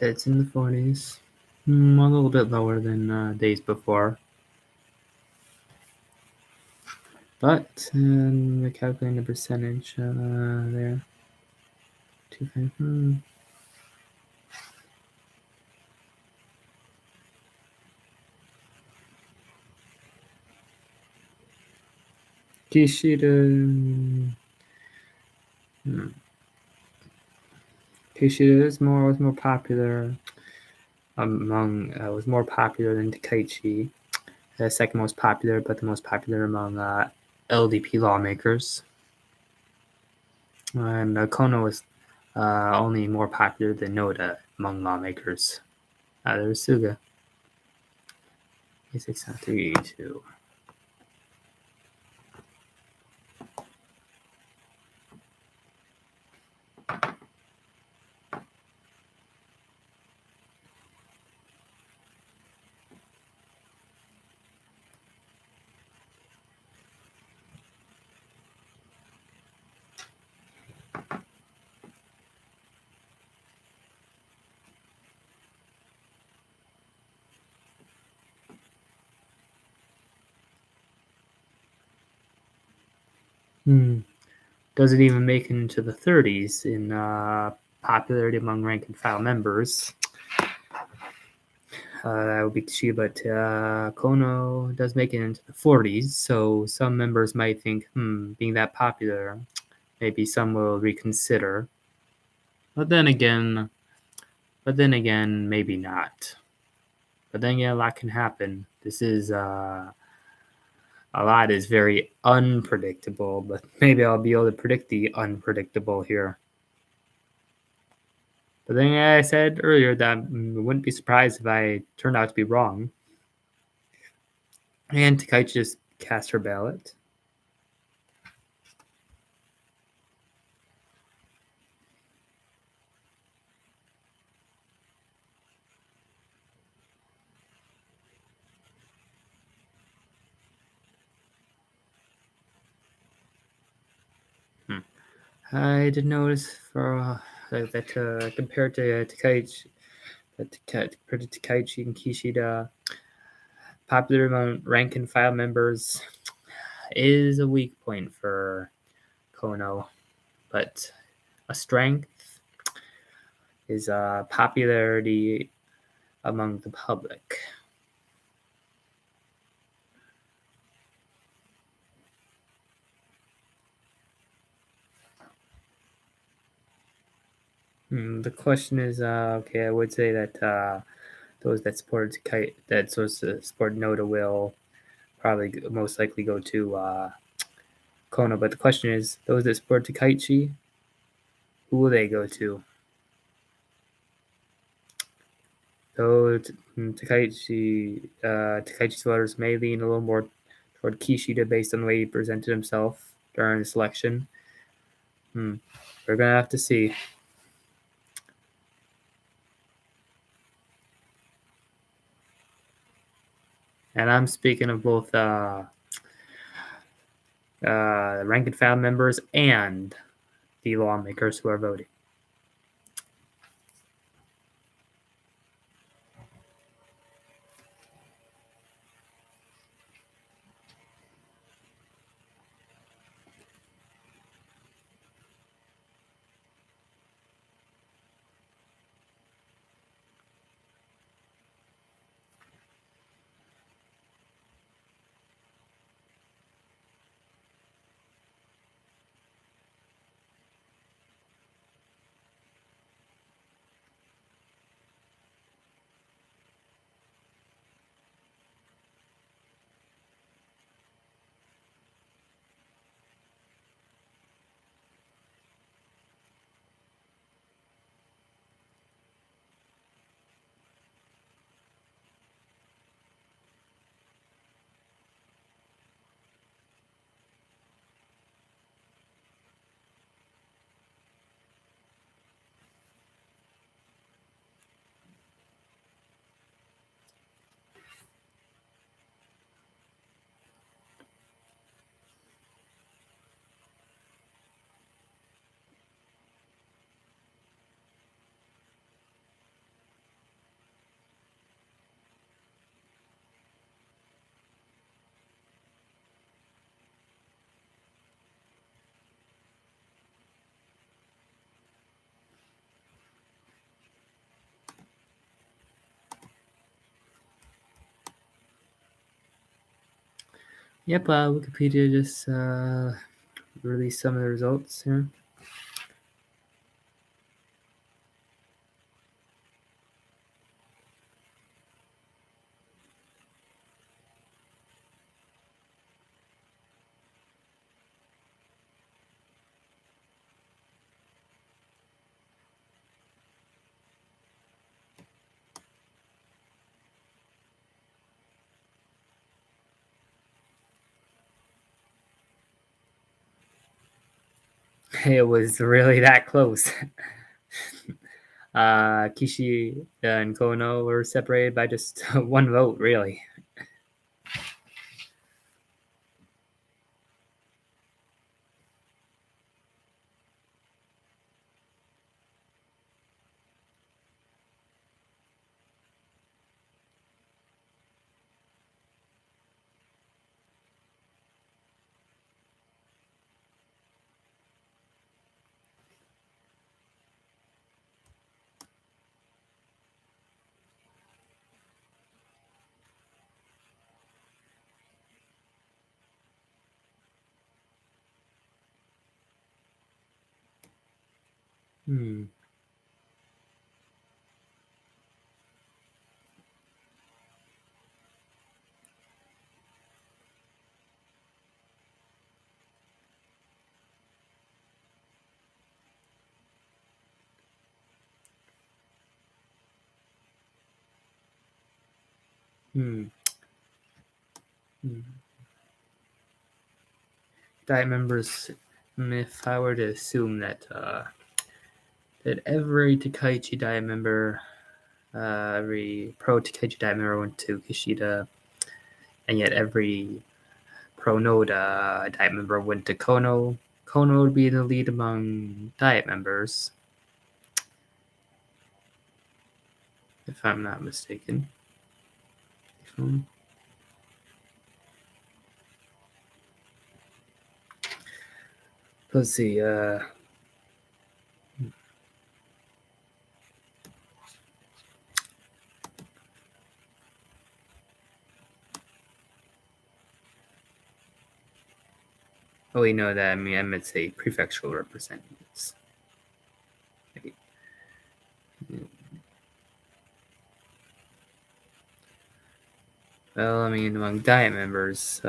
It's in the 40s. A little bit lower than days before. But we're calculating the percentage there. 2.5. Kishida. Kishida was more popular was more popular than Takaichi. The second most popular, but the most popular among LDP lawmakers. And Kono was only more popular than Noda among lawmakers. There's Suga. 6.32. Does it even make it into the 30s in popularity among rank and file members? That would be Chiba, but Kono does make it into the 40s, so some members might think, being that popular, maybe some will reconsider. But then again, maybe not. But then a lot can happen. This is a lot is very unpredictable, but maybe I'll be able to predict the unpredictable here. But then I said earlier that I wouldn't be surprised if I turned out to be wrong. And Takaichi just cast her ballot. I did notice that compared to Takaichi, compared to Takaichi and Kishida, popular among rank and file members is a weak point for Kono, but a strength is popularity among the public. The question is, okay, I would say that those that support support Noda will probably most likely go to Kono, but the question is, those that support Takaichi, who will they go to? Though Takaichi's voters may lean a little more toward Kishida based on the way he presented himself during the selection. We're gonna have to see. And I'm speaking of both rank and file members and the lawmakers who are voting. Yep, Wikipedia just released some of the results here. It was really that close. Kishida and Kono were separated by just one vote, really. Hmm. Hmm. Diet members, if I were to assume that every Takaichi Diet member, every pro Takaichi Diet member went to Kishida, and yet every pro Noda Diet member went to Kono. Kono would be the lead among Diet members, if I'm not mistaken. Let's see. Oh, we know that. I mean, I meant to say prefectural representatives. Well, I mean, among Diet members,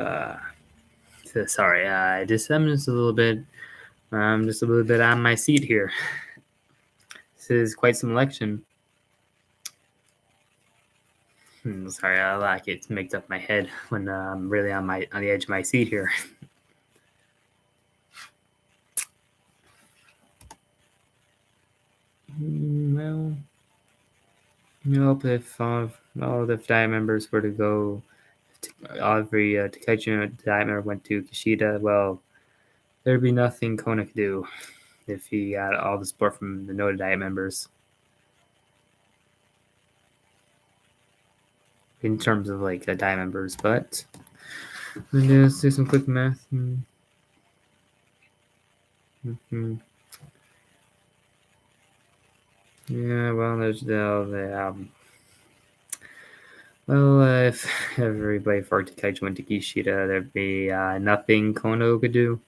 sorry, I'm just a little bit, I'm just a little bit on my seat here. This is quite some election. Sorry, I like it makes up my head when I'm really on the edge of my seat here. Well, if all the Diet members were to go, every Takaichi Diet member went to Kishida, well, there'd be nothing Kona could do if he got all the support from the Noda Diet members. In terms of like Diet members, but let's do some quick math. Mm-hmm. Yeah, well, there's well, if everybody for Takaichi went to Kishida, there'd be nothing Kono could do.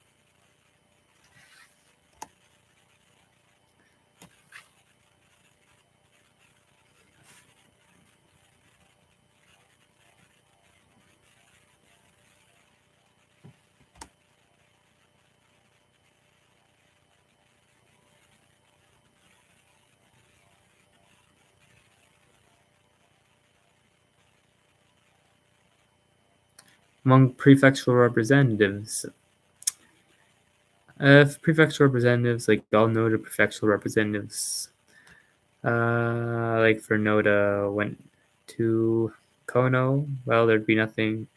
Among prefectural representatives, if prefectural representatives, like all Noda prefectural representatives, like for Noda went to Kono, well, there'd be nothing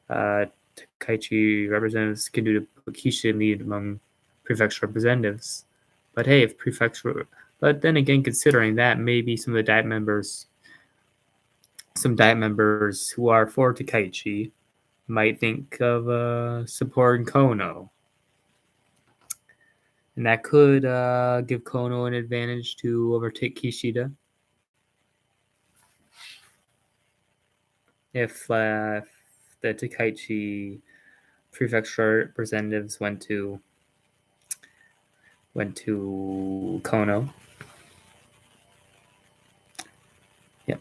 Takaichi representatives can do to put Kisha in lead among prefectural representatives. But hey, if prefectural, but then again, considering that, maybe some Diet members who are for Takaichi might think of supporting Kono. And that could give Kono an advantage to overtake Kishida. If the Takaichi prefecture representatives went to Kono. Yep.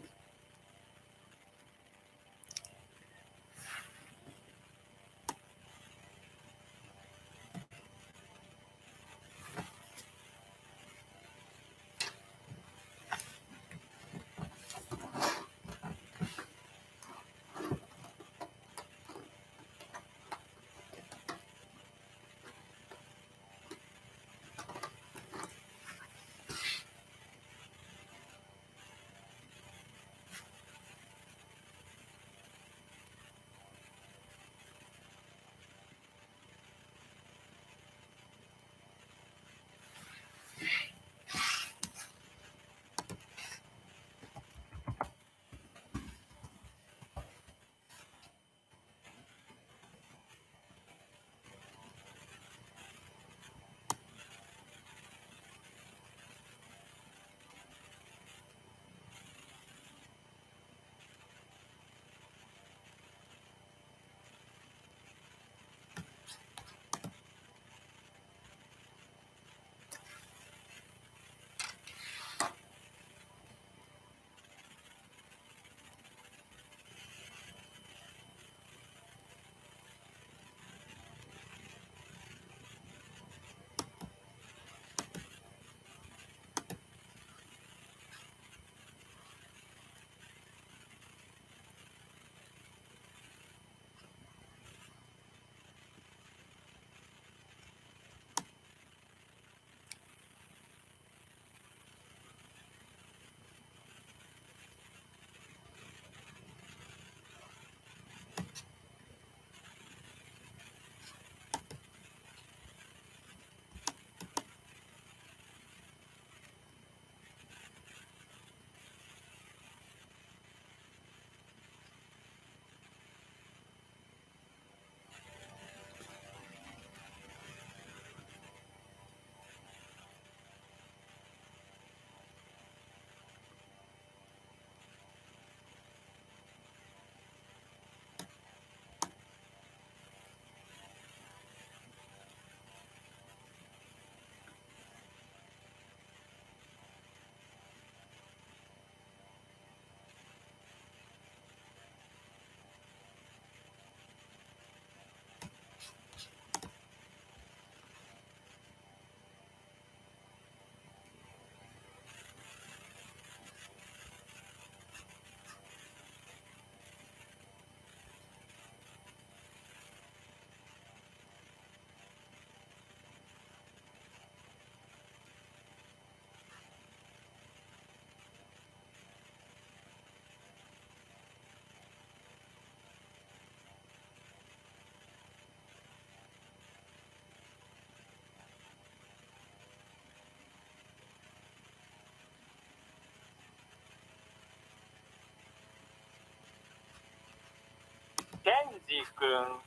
健二くん、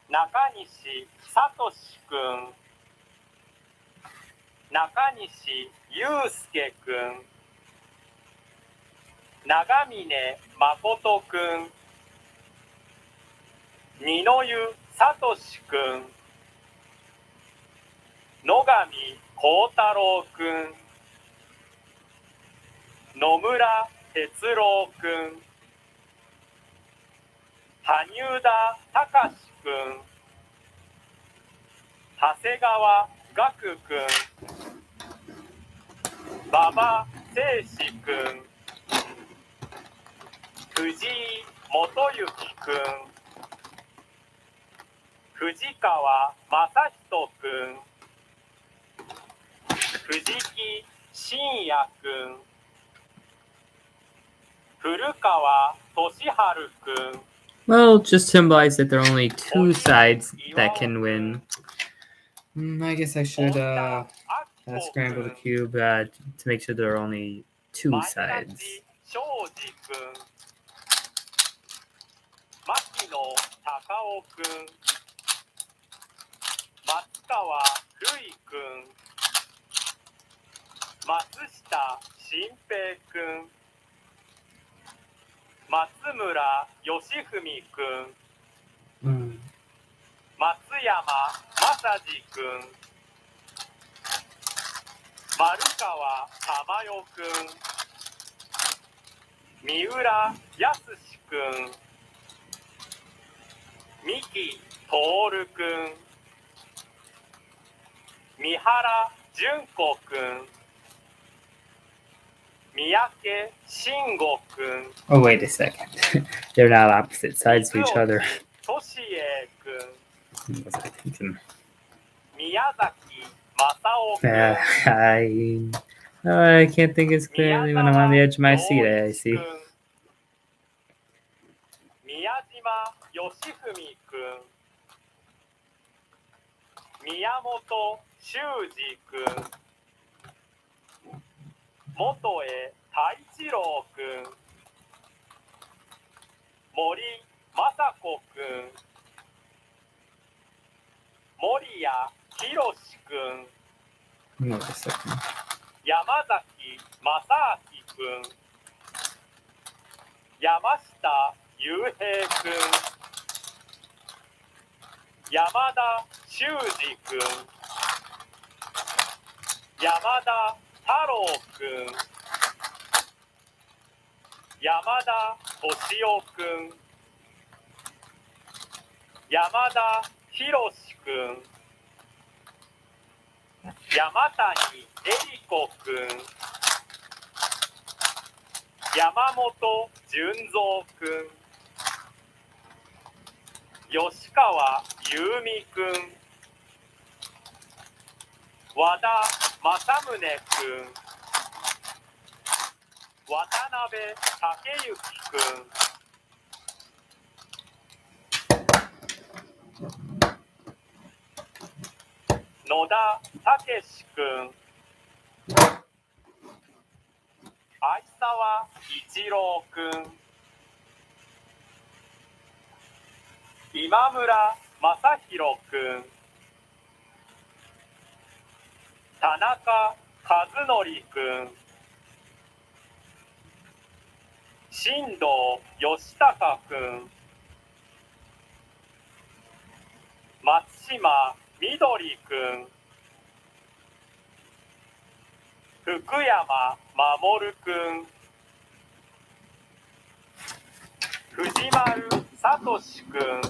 中西聡くん、中西祐介くん、長峰誠くん、二の湯聡くん、野上幸太郎くん、野村哲郎くん、羽生田隆くん、長谷川岳くん、馬場誠司くん、藤井元幸くん、藤川正人くん、藤木真也くん、古川俊治くん。Well, just symbolize that there are only two sides that can win. I guess I should scramble the cube to make sure there are only two sides. 牧野隆夫くん、松川るいくん、松下新平くん、松村義文くん。松山正治くん、丸川珠代くん、三浦康くん、三木徹くん、三原純子くん、三宅慎吾くん、 Oh, wait a second. They're not opposite sides of each other. 水内俊恵くん、 Was I thinking? 宮崎正夫くん、 I can't think as clearly when I'm on the edge of my seat. I see. 宮島義文くん、宮本修二くん、元江太一郎くん、森雅子くん、森谷博くん、 Wait a second. 山崎正明くん、山下雄平くん、山田修二くん、山田太郎くん、山田敏夫くん、山田博くん、山谷恵理子くん、山本純三くん、吉川優美くん、和田正宗くん、渡辺武之くん、野田武史くん、相沢一郎くん、今村正弘くん、田中和則くん、新藤義孝くん、松島みどりくん、福山守くん、藤丸聡くん、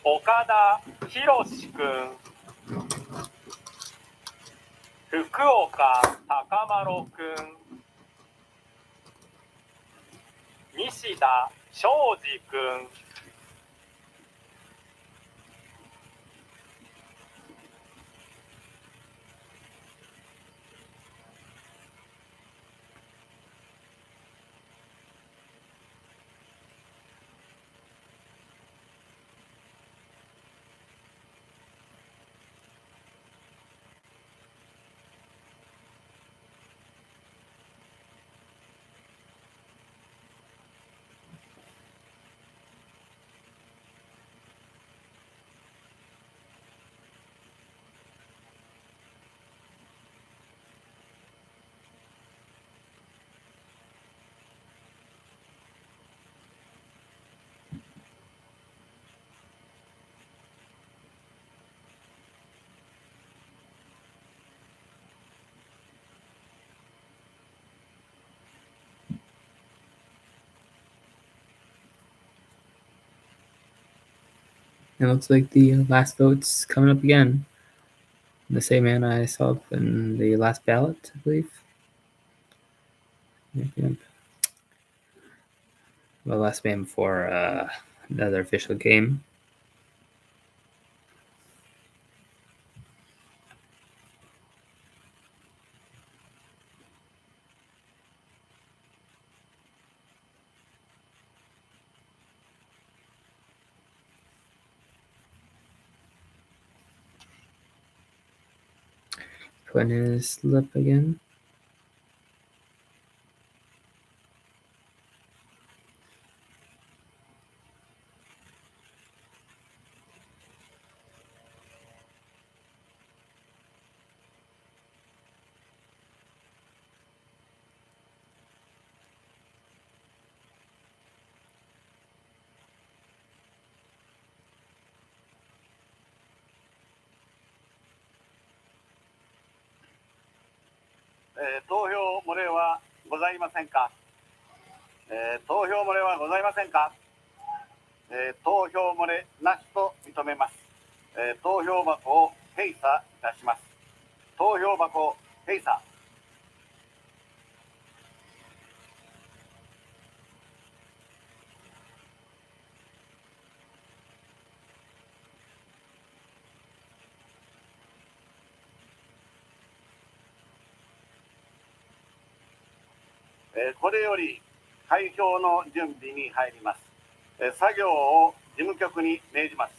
岡田博くん、福岡孝麿くん、西田昌司くん、It looks like the last vote's coming up again. The same man I saw in the last ballot, I believe. Yep. The last man before another official game. Put in his slip again. 投票漏れはございませんか。投票漏れはございませんか。投票漏れなしと認めます。投票箱を閉鎖いたします。投票箱閉鎖。これより開票の準備に入ります。作業を事務局に命じます。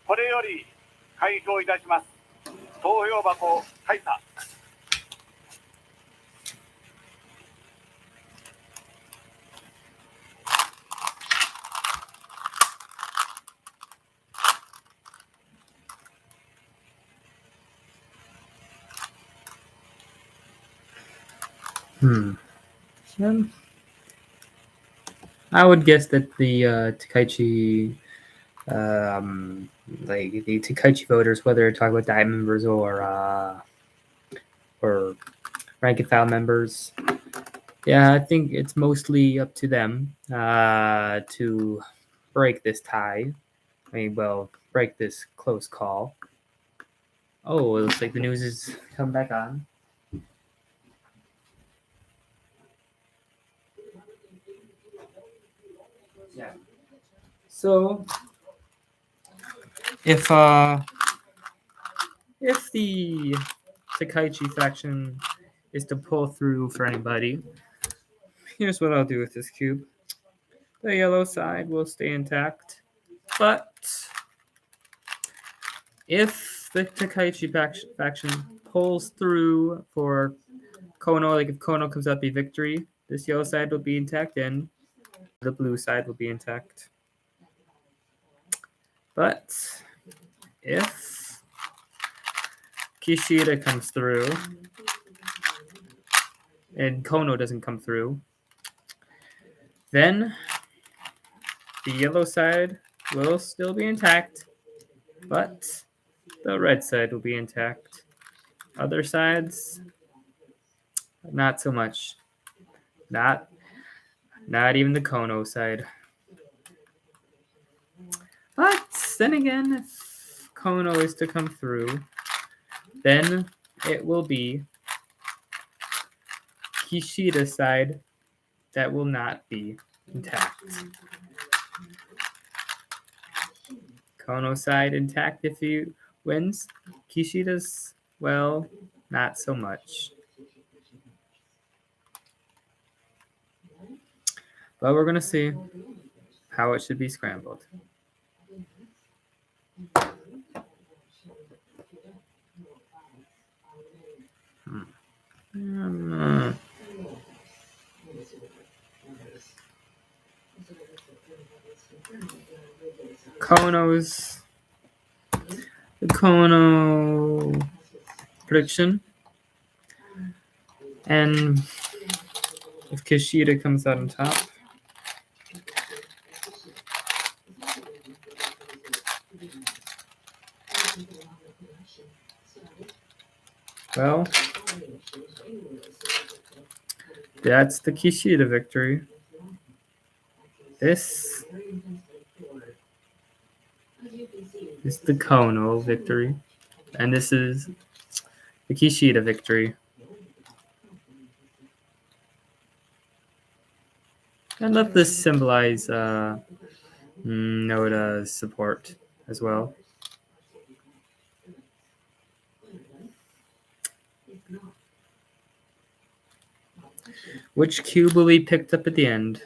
これより開票いたします。投票箱開鎖。I would guess that the Takaichi, like the Takaichi voters, whether you're talking about diet members or rank and file members, yeah, I think it's mostly up to them to break this tie. I mean, well, break this close call. Oh, it looks like the news is coming back on. Yeah. So if the Takaichi faction is to pull through for anybody, here's what I'll do with this cube. The yellow side will stay intact, but if the Takaichi faction pulls through for Kono, like if Kono comes up a victory, this yellow side will be intact and the blue side will be intact. But if Kishida comes through and Kono doesn't come through, then the yellow side will still be intact, but the red side will be intact. Other sides, not so much. Not even the Kono side. But then again, if Kono is to come through, then it will be Kishida's side that will not be intact. Kono side intact if he wins. Kishida's, well, not so much. But we're going to see how it should be scrambled. The Kono prediction. And if Kishida comes out on top, well, that's the Kishida victory. This is the Kono victory. And this is the Kishida victory. And let this symbolize Noda's support as well. Which cube will be picked up at the end?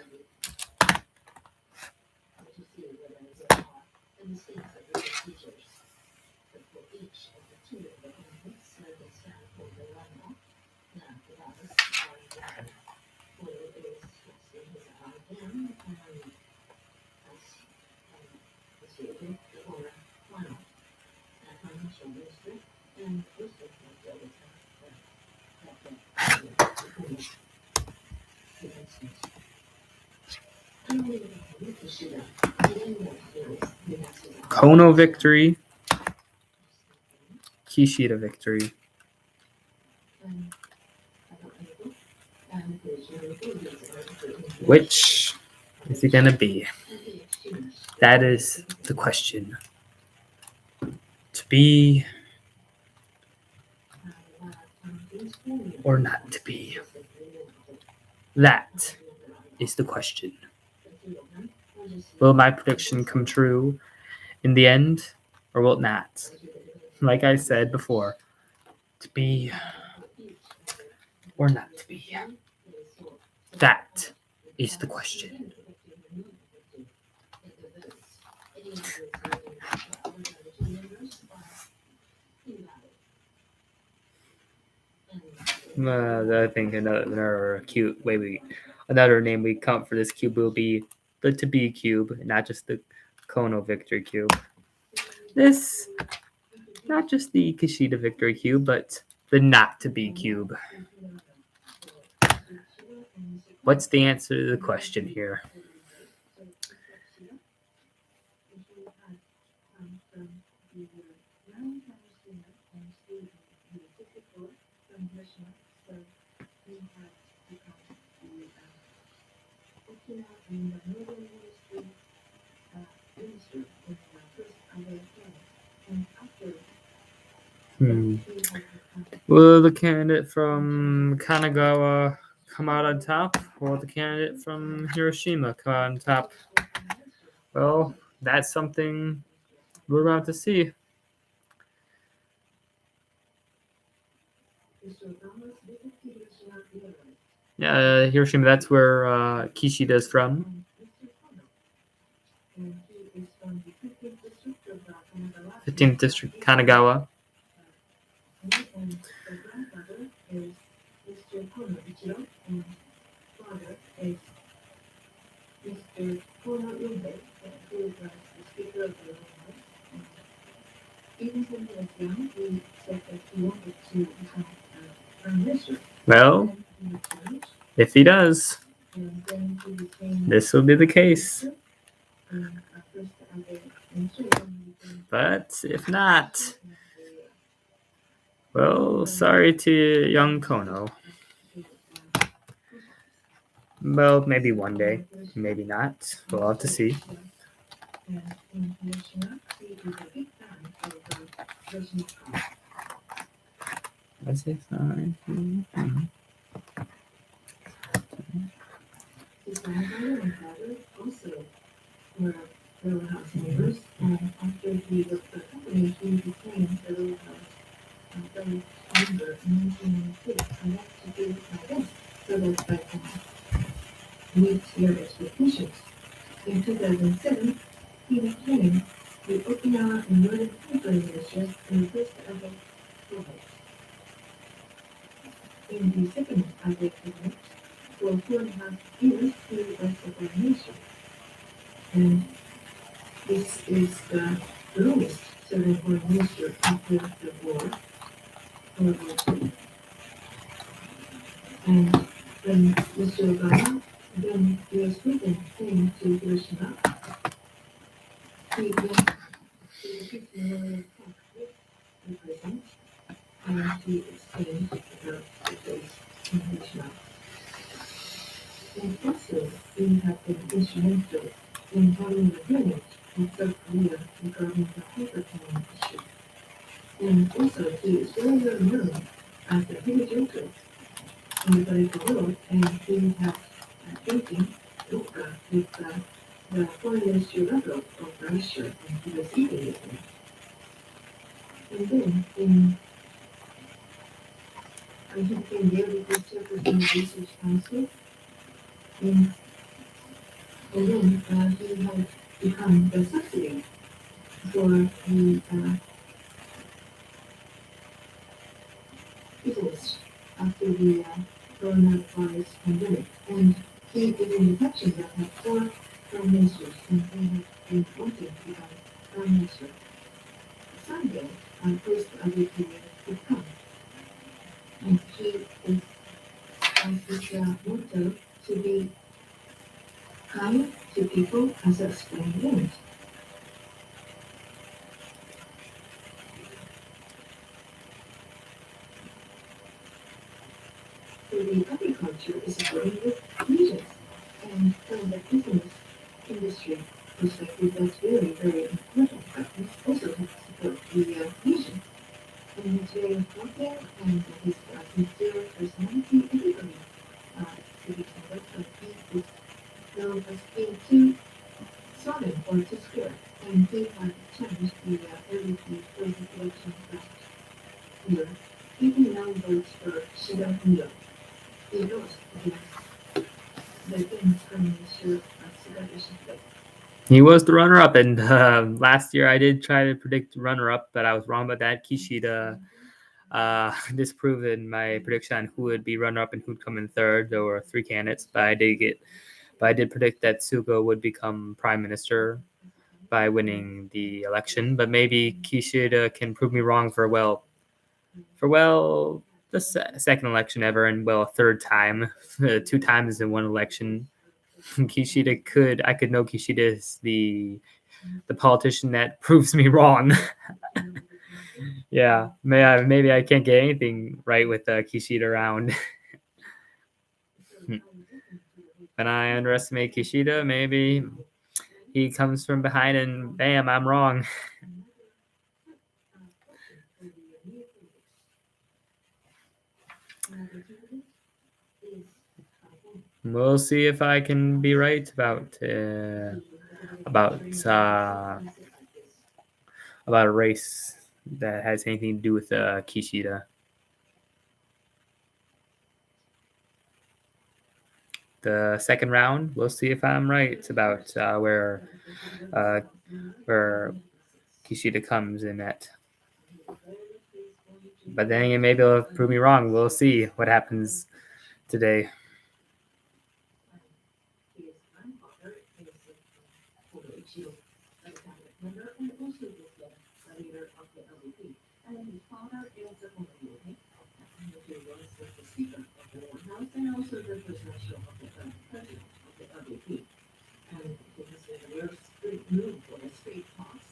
Kono victory, Kishida victory. Which is it gonna be? That is the question. To be or not to be? That is the question. Will my prediction come true in the end, or will it not? Like I said before, to be or not to be? That is the question. I think another cute way another name we come for this cube will be the to be cube, not just the Kono victory cube. This, not just the Kishida victory cube, but the not to be cube. What's the answer to the question here? Will the candidate from Kanagawa come out on top, or the candidate from Hiroshima come out on top? Well, that's something we're about to see. Yeah, Hiroshima, that's where Kishida's from. 15th District, Kanagawa. Well, if he does, this will be the case. But if not, well, sorry to young Kono. Well, maybe one day, maybe not. We'll have to see. What's it? House neighbors, and after he left the company, he became the Little House member in 1996. I want to do my best so that I can meet your expectations. In 2007, he became the Okinawa and Northern Territory Minister and the first ever province. In the second Abe cabinet, for 4.5 years, he was the Prime Minister. And this is the longest serving foreign minister after the war, World War II. And when Mr. Obama, then U.S. President, came to Hiroshima, he went to the Peace Memorial Park with the president, and he explained about the place in Hiroshima. And also, he had been instrumental in having a hearing in South Korea regarding the hypertension issue. And also, he is very well known as a heavy drinker in the political world, and he had drinking vodka with the foreign minister level of Russia, and he was eating with him. And then, he became the LDP chairperson of the Research Council, and then he had become the subsidy for the business after the coronavirus pandemic. And he is in the faction that had 4 prime ministers, and he had been wanting to become prime minister. Someday, post LDP would come. And he is his motto to be kind to people as a explained end. So the agriculture is supporting with regions. And from the business industry perspective, that's very, very important. But we also have to support the region. And it's very important, and his sincere personality, everybody to be conduct, but he is known as being too solid or too square. And he had changed the LDP frozen election last year. Even now votes for Shida Hundo. He lost against the then Prime Minister Suga Yoshihide. He was the runner-up, and last year I did try to predict runner-up, but I was wrong about that. Kishida disproved in my prediction on who would be runner-up and who'd come in third. There were 3 candidates, but I did predict that Suga would become prime minister by winning the election. But maybe Kishida can prove me wrong for the second election ever, and a third time, 2 times in one election. I could know Kishida is the politician that proves me wrong. Yeah, maybe I can't get anything right with Kishida around. When I underestimate Kishida, maybe he comes from behind and bam, I'm wrong. We'll see if I can be right about a race that has anything to do with Kishida. The second round, we'll see if I'm right about where Kishida comes in at. But then again, maybe it'll prove me wrong. We'll see what happens today. And also the presidential of the president of the LDP. And he has been a very straight move for the straight talks.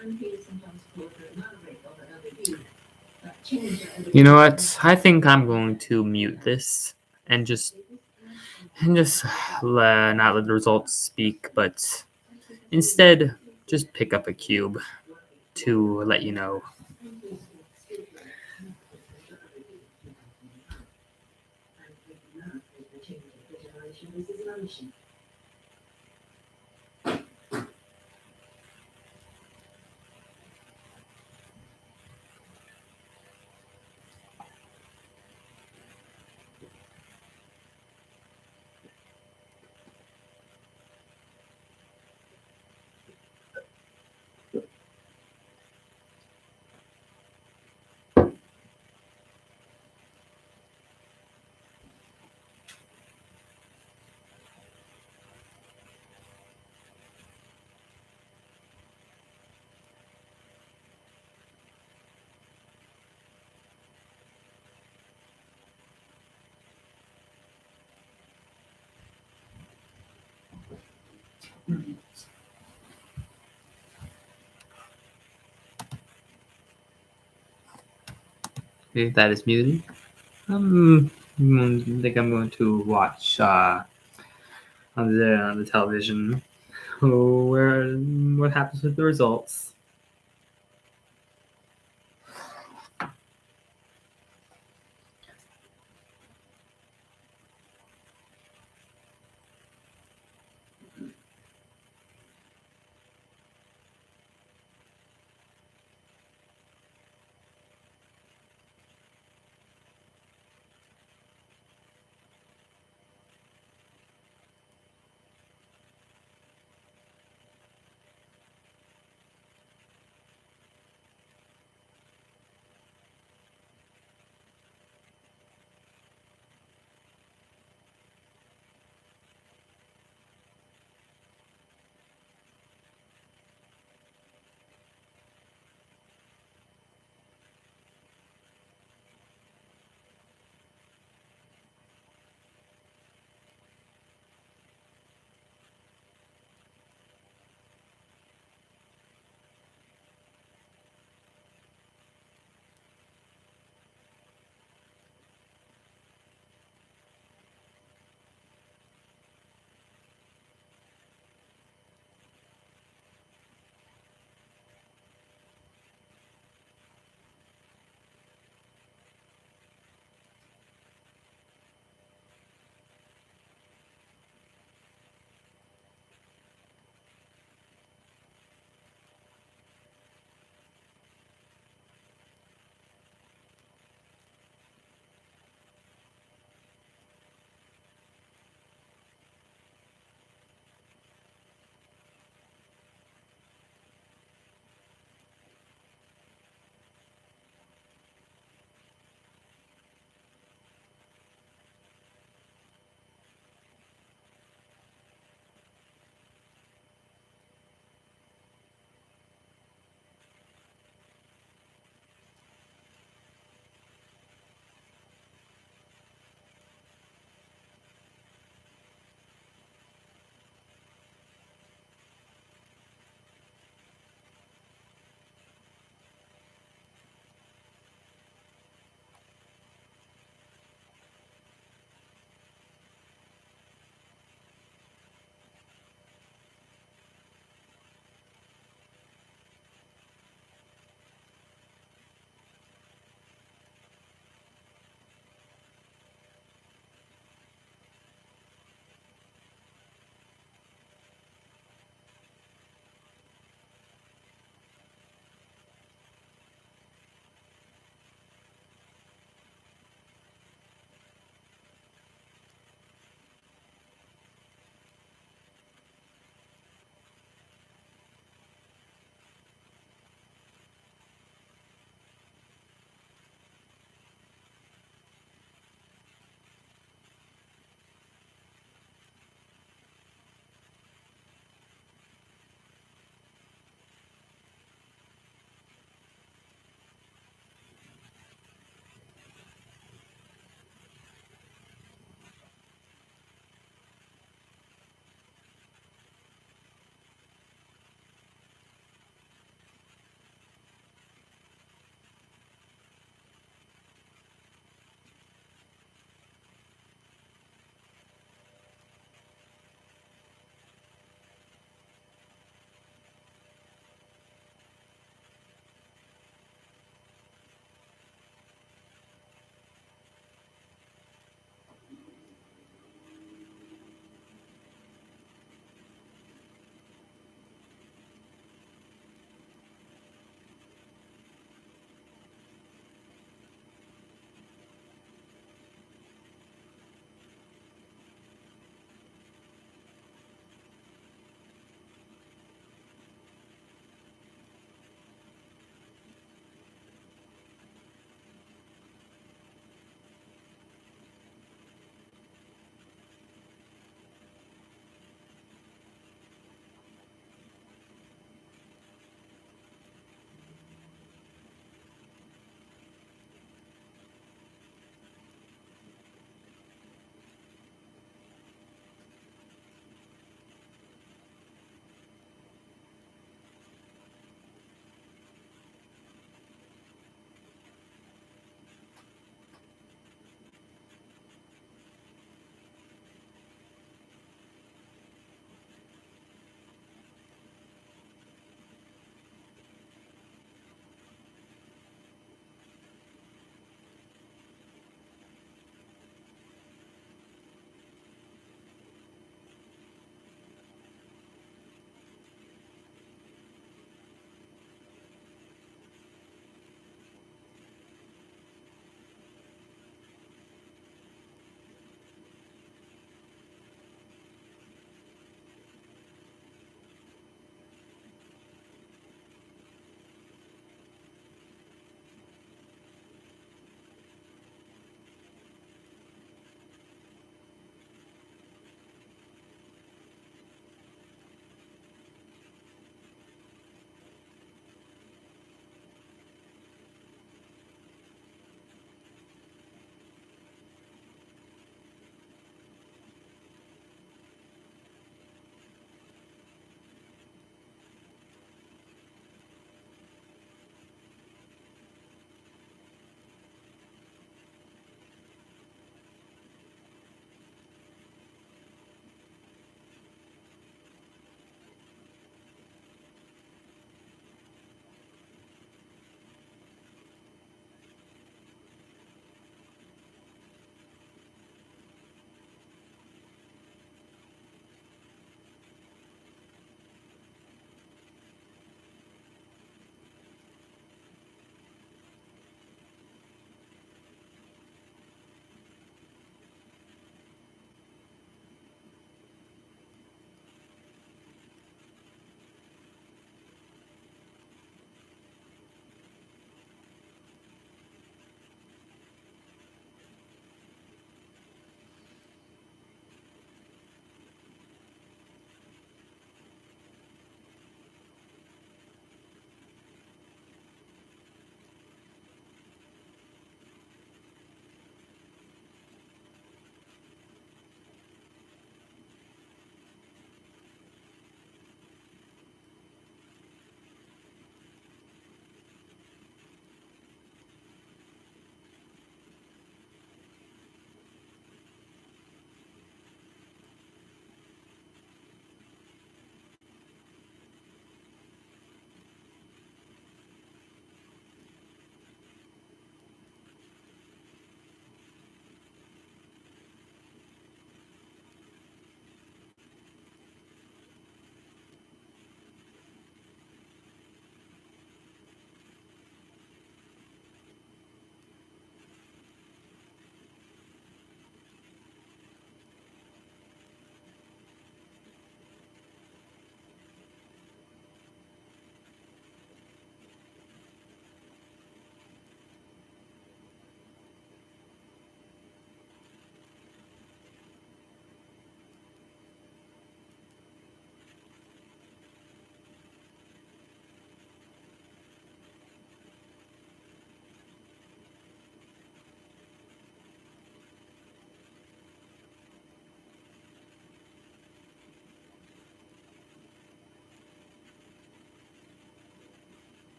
And he is sometimes called the moderator of the LDP. You know what? I think I'm going to mute this and just not let the results speak, but instead just pick up a cube to let you know. Okay, that is muted. I think I'm going to watch on the television what happens with the results.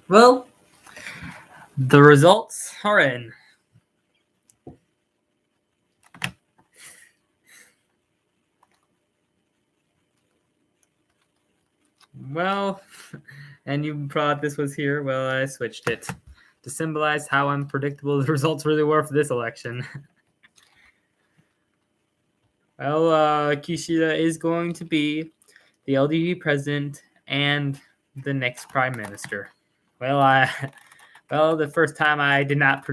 Well, the results are in. Well, and you thought this was here. Well, I switched it to symbolize how unpredictable the results really were for this election. Well, Kishida is going to be the LDP president and the next prime minister. Well, the first time I did not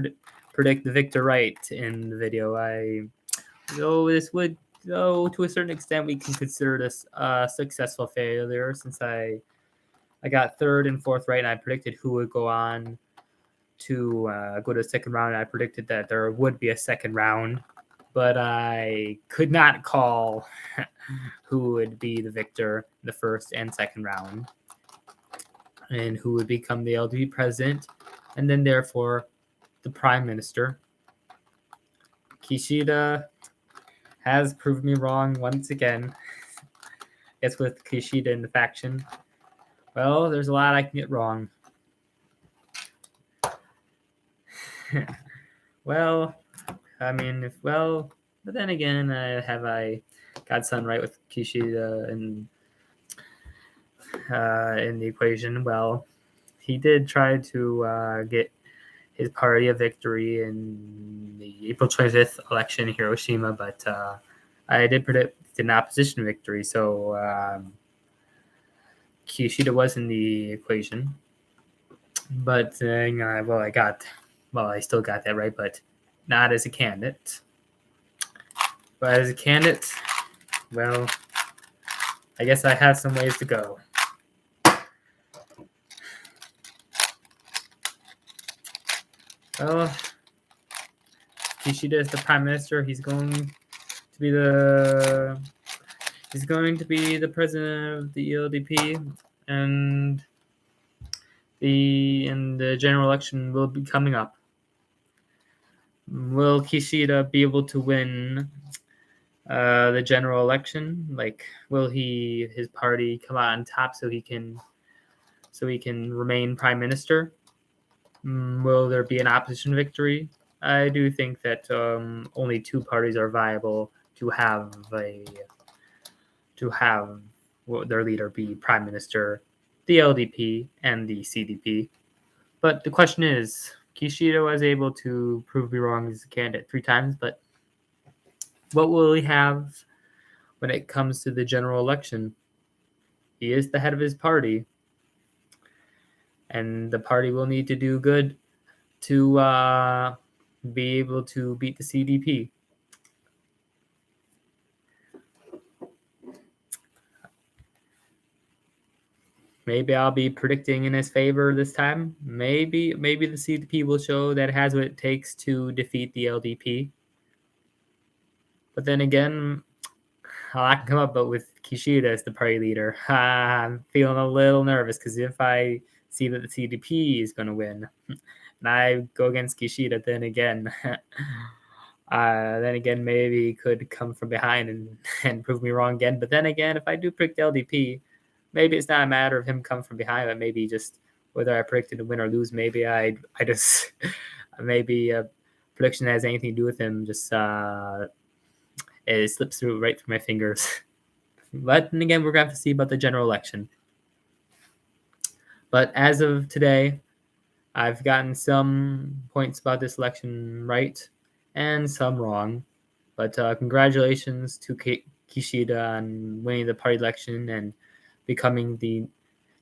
predict the victor right in the video. Though to a certain extent, we can consider this a successful failure since I got third and fourth right, and I predicted who would go on to go to the second round. And I predicted that there would be a second round, but I could not call who would be the victor in the first and second round, and who would become the LDP president, and then therefore the prime minister. Kishida has proved me wrong once again. Guess with Kishida in the faction, well, there's a lot I can get wrong. Well, I mean, but then again, I got something right with Kishida in the equation? Well, he did try to get his party a victory in the April 25th election in Hiroshima, but I did predict an opposition victory, so Kishida was in the equation. But I still got that right, but not as a candidate. But as a candidate, well, I guess I have some ways to go. Well, Kishida is the prime minister. He's going to be the president of the LDP, and the general election will be coming up. Will Kishida be able to win the general election? Like, will his party come out on top so he can remain prime minister? Will there be an opposition victory? I do think that only two parties are viable to have their leader be prime minister, the LDP and the CDP. But the question is, Kishida was able to prove me wrong as a candidate 3 times, but what will he have when it comes to the general election? He is the head of his party, and the party will need to do good to be able to beat the CDP. Maybe I'll be predicting in his favor this time. Maybe the CDP will show that it has what it takes to defeat the LDP. But then again, I can come up but with Kishida as the party leader. I'm feeling a little nervous because if I see that the CDP is going to win and I go against Kishida, then again, maybe he could come from behind and prove me wrong again. But then again, if I do predict LDP, maybe it's not a matter of him coming from behind, but maybe just whether I predicted to win or lose. Maybe I just maybe a prediction that has anything to do with him just it slips right through my fingers. But then again, we're going to have to see about the general election. But as of today, I've gotten some points about this election right and some wrong. But congratulations to Kishida on winning the party election and becoming the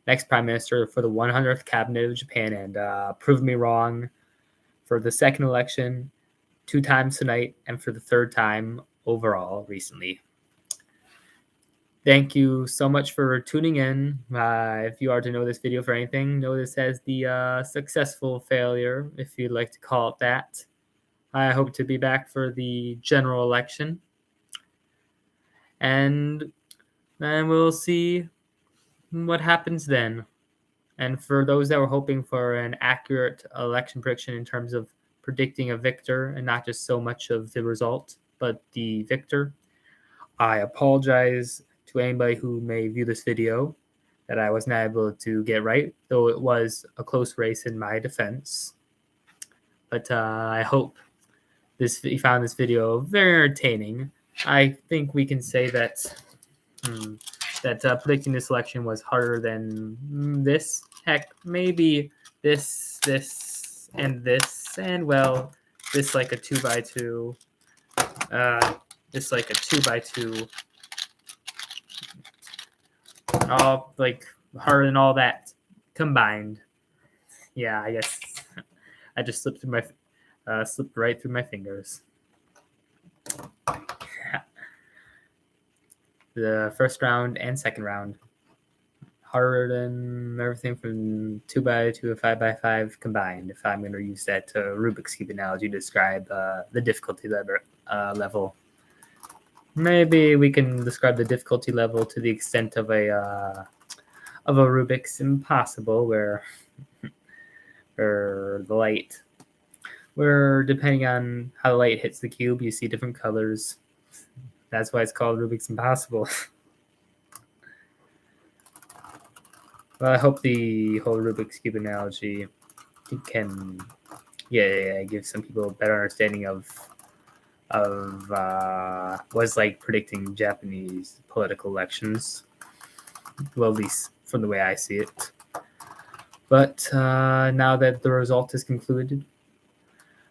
next prime minister for the 100th cabinet of Japan, and proved me wrong for the second election 2 times tonight and for the 3rd time overall recently. Thank you so much for tuning in. If you are to know this video for anything, know this as the successful failure, if you'd like to call it that. I hope to be back for the general election. And then we'll see what happens then. And for those that were hoping for an accurate election prediction in terms of predicting a victor and not just so much of the result, but the victor, I apologize to anybody who may view this video. that I was not able to get right, though it was a close race in my defense. But I hope you found this video very entertaining. I think we can say that predicting this election was harder than this. Heck, maybe this, and well, this like a 2x2. This like a 2x2. All like harder than all that combined. Yeah, I guess I just slipped right through my fingers. The first round and second round harder than everything from 2x2 to 5x5 combined. If I'm going to use that Rubik's Cube analogy to describe the difficulty level. Maybe we can describe the difficulty level to the extent of a Rubik's Impossible, where the light, where depending on how the light hits the cube, you see different colors. That's why it's called Rubik's Impossible. Well, I hope the whole Rubik's Cube analogy can, give some people a better understanding of was like predicting Japanese political elections. Well, at least from the way I see it. But now that the result is concluded,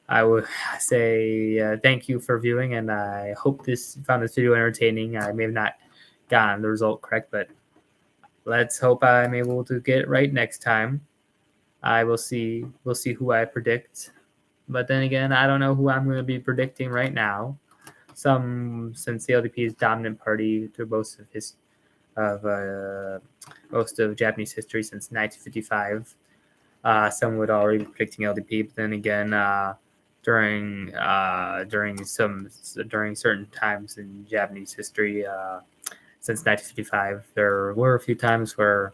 I would say thank you for viewing, and I hope found this video entertaining. I may have not gotten the result correct, but let's hope I'm able to get it right next time. We'll see who I predict. But then again, I don't know who I'm going to be predicting right now. Since the LDP is dominant party through most of Japanese history since 1955. Some would already be predicting LDP, but then again, during certain times in Japanese history, since 1955, there were a few times where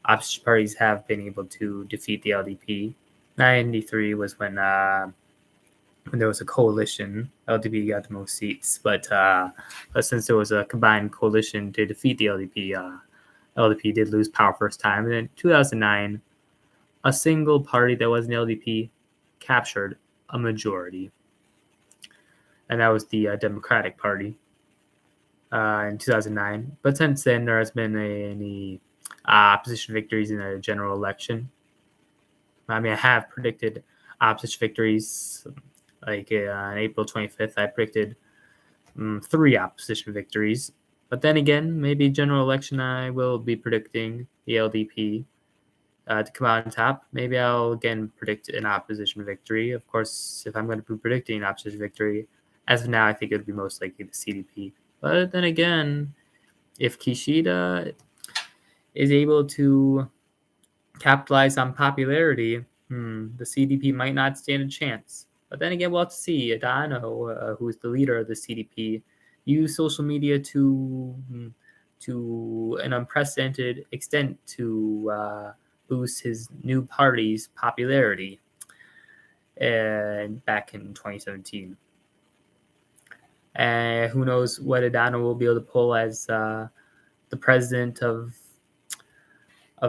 opposition parties have been able to defeat the LDP. 1993 was when there was a coalition. LDP got the most seats, but since there was a combined coalition to defeat the LDP, LDP did lose power first time. And in 2009, a single party that was an LDP captured a majority, and that was the Democratic Party in 2009. But since then, there has been any opposition victories in a general election. I mean, I have predicted opposition victories. Like on April 25th, I predicted 3 opposition victories. But then again, maybe general election, I will be predicting the LDP to come out on top. Maybe I'll again predict an opposition victory. Of course, if I'm going to be predicting an opposition victory, as of now, I think it would be most likely the CDP. But then again, if Kishida is able to capitalize on popularity, the CDP might not stand a chance. But then again, we'll have to see. Adano, who is the leader of the CDP, used social media to an unprecedented extent to boost his new party's popularity back in 2017. And who knows what Adano will be able to pull as the president of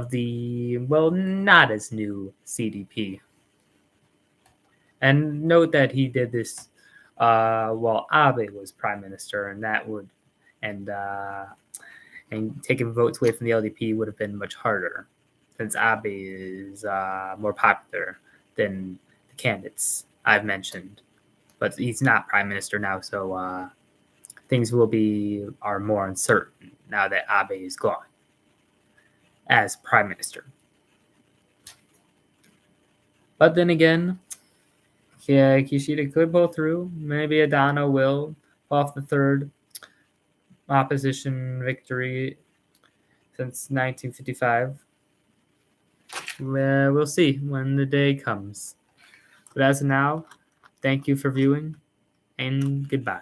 the, well, not as new CDP. And note that he did this while Abe was prime minister, and that would and taking votes away from the LDP would have been much harder, since Abe is more popular than the candidates I've mentioned. But he's not prime minister now, so things are more uncertain now that Abe is gone as prime minister. But then again, Kishida could pull through. Maybe Adano will pull off the 3rd opposition victory since 1955. We'll see when the day comes. But as of now, thank you for viewing, and goodbye.